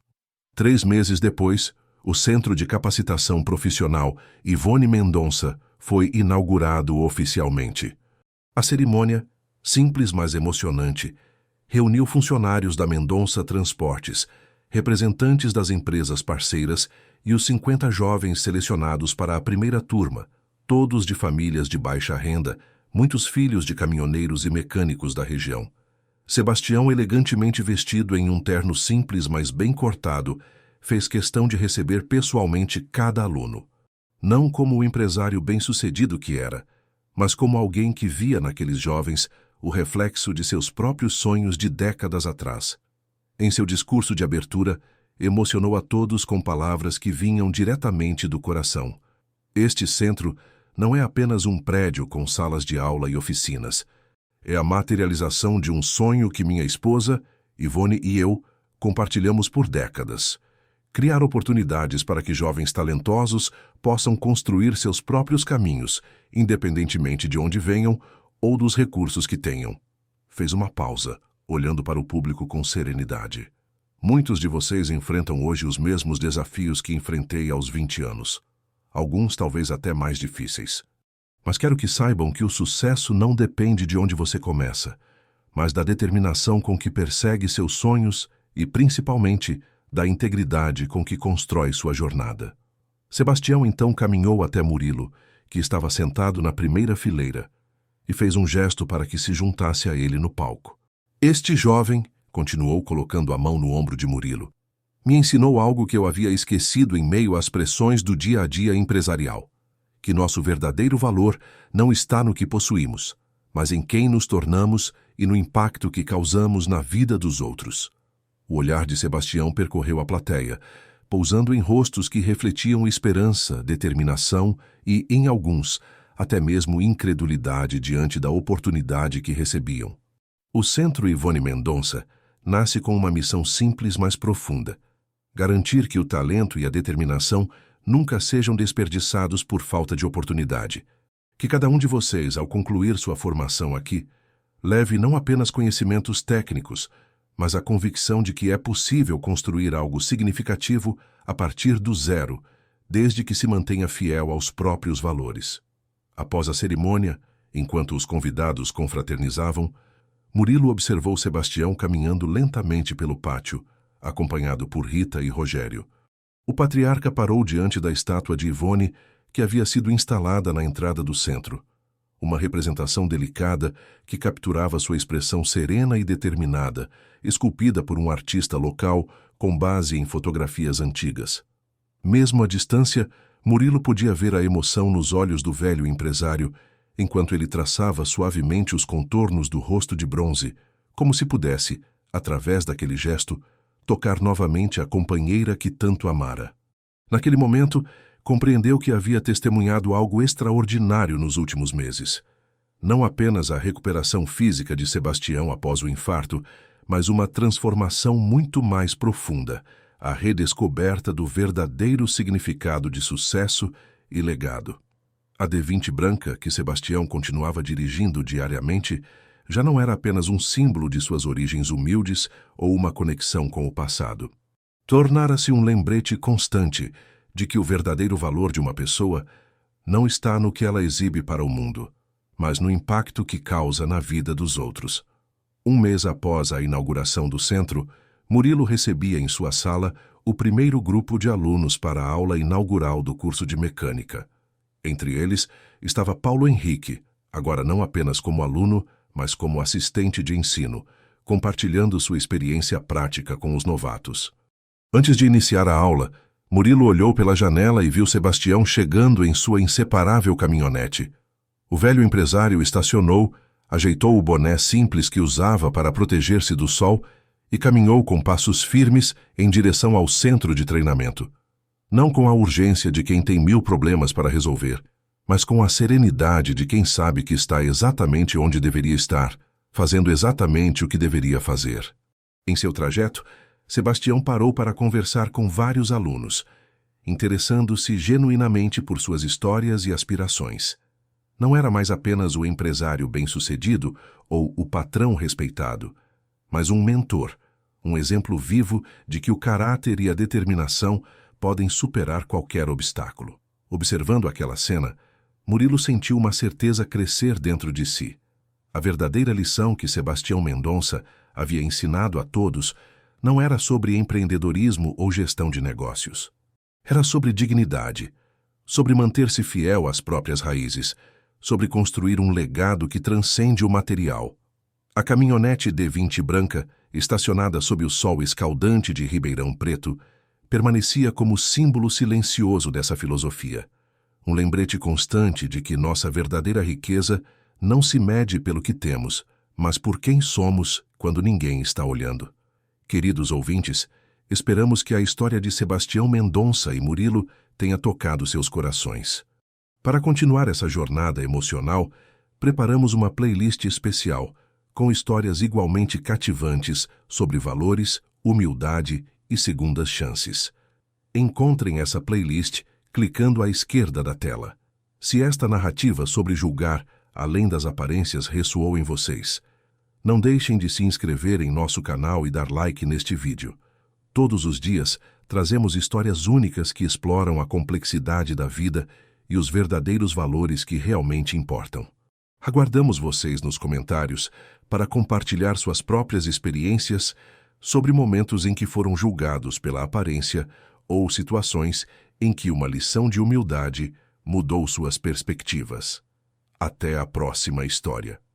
3 meses depois, o Centro de Capacitação Profissional Ivone Mendonça foi inaugurado oficialmente. A cerimônia, simples mas emocionante, reuniu funcionários da Mendonça Transportes, representantes das empresas parceiras e os 50 jovens selecionados para a primeira turma, todos de famílias de baixa renda, muitos filhos de caminhoneiros e mecânicos da região. Sebastião, elegantemente vestido em um terno simples mas bem cortado, fez questão de receber pessoalmente cada aluno. Não como o empresário bem-sucedido que era, mas como alguém que via naqueles jovens o reflexo de seus próprios sonhos de décadas atrás. Em seu discurso de abertura, emocionou a todos com palavras que vinham diretamente do coração. Este centro não é apenas um prédio com salas de aula e oficinas. É a materialização de um sonho que minha esposa, Ivone e eu compartilhamos por décadas. Criar oportunidades para que jovens talentosos possam construir seus próprios caminhos, independentemente de onde venham ou dos recursos que tenham. Fez uma pausa, olhando para o público com serenidade. Muitos de vocês enfrentam hoje os mesmos desafios que enfrentei aos 20 anos. Alguns talvez até mais difíceis. Mas quero que saibam que o sucesso não depende de onde você começa, mas da determinação com que persegue seus sonhos e, principalmente, da integridade com que constrói sua jornada. Sebastião então caminhou até Murilo, que estava sentado na primeira fileira, e fez um gesto para que se juntasse a ele no palco. Este jovem, continuou colocando a mão no ombro de Murilo, me ensinou algo que eu havia esquecido em meio às pressões do dia a dia empresarial, que nosso verdadeiro valor não está no que possuímos, mas em quem nos tornamos e no impacto que causamos na vida dos outros. O olhar de Sebastião percorreu a plateia, pousando em rostos que refletiam esperança, determinação e, em alguns, até mesmo incredulidade diante da oportunidade que recebiam. O Centro Ivone Mendonça nasce com uma missão simples, mas profunda: garantir que o talento e a determinação nunca sejam desperdiçados por falta de oportunidade. Que cada um de vocês, ao concluir sua formação aqui, leve não apenas conhecimentos técnicos, mas a convicção de que é possível construir algo significativo a partir do zero, desde que se mantenha fiel aos próprios valores. Após a cerimônia, enquanto os convidados confraternizavam, Murilo observou Sebastião caminhando lentamente pelo pátio, acompanhado por Rita e Rogério. O patriarca parou diante da estátua de Ivone, que havia sido instalada na entrada do centro. Uma representação delicada que capturava sua expressão serena e determinada, esculpida por um artista local com base em fotografias antigas. Mesmo à distância, Murilo podia ver a emoção nos olhos do velho empresário, enquanto ele traçava suavemente os contornos do rosto de bronze, como se pudesse, através daquele gesto, tocar novamente a companheira que tanto amara. Naquele momento, compreendeu que havia testemunhado algo extraordinário nos últimos meses. Não apenas a recuperação física de Sebastião após o infarto, mas uma transformação muito mais profunda, a redescoberta do verdadeiro significado de sucesso e legado. A D20 branca, que Sebastião continuava dirigindo diariamente, já não era apenas um símbolo de suas origens humildes ou uma conexão com o passado. Tornara-se um lembrete constante de que o verdadeiro valor de uma pessoa não está no que ela exibe para o mundo, mas no impacto que causa na vida dos outros. Um mês após a inauguração do centro, Murilo recebia em sua sala o primeiro grupo de alunos para a aula inaugural do curso de mecânica. Entre eles estava Paulo Henrique, agora não apenas como aluno, mas como assistente de ensino, compartilhando sua experiência prática com os novatos. Antes de iniciar a aula, Murilo olhou pela janela e viu Sebastião chegando em sua inseparável caminhonete. O velho empresário estacionou, ajeitou o boné simples que usava para proteger-se do sol e caminhou com passos firmes em direção ao centro de treinamento. Não com a urgência de quem tem 1000 problemas para resolver, mas com a serenidade de quem sabe que está exatamente onde deveria estar, fazendo exatamente o que deveria fazer. Em seu trajeto, Sebastião parou para conversar com vários alunos, interessando-se genuinamente por suas histórias e aspirações. Não era mais apenas o empresário bem-sucedido ou o patrão respeitado, mas um mentor, um exemplo vivo de que o caráter e a determinação podem superar qualquer obstáculo. Observando aquela cena, Murilo sentiu uma certeza crescer dentro de si. A verdadeira lição que Sebastião Mendonça havia ensinado a todos não era sobre empreendedorismo ou gestão de negócios. Era sobre dignidade, sobre manter-se fiel às próprias raízes, sobre construir um legado que transcende o material. A caminhonete D20 branca, estacionada sob o sol escaldante de Ribeirão Preto, permanecia como símbolo silencioso dessa filosofia. Um lembrete constante de que nossa verdadeira riqueza não se mede pelo que temos, mas por quem somos quando ninguém está olhando. Queridos ouvintes, esperamos que a história de Sebastião Mendonça e Murilo tenha tocado seus corações. Para continuar essa jornada emocional, preparamos uma playlist especial, com histórias igualmente cativantes sobre valores, humildade e segundas chances. Encontrem essa playlist clicando à esquerda da tela. Se esta narrativa sobre julgar, além das aparências, ressoou em vocês, não deixem de se inscrever em nosso canal e dar like neste vídeo. Todos os dias, trazemos histórias únicas que exploram a complexidade da vida e os verdadeiros valores que realmente importam. Aguardamos vocês nos comentários para compartilhar suas próprias experiências sobre momentos em que foram julgados pela aparência ou situações em que uma lição de humildade mudou suas perspectivas. Até a próxima história.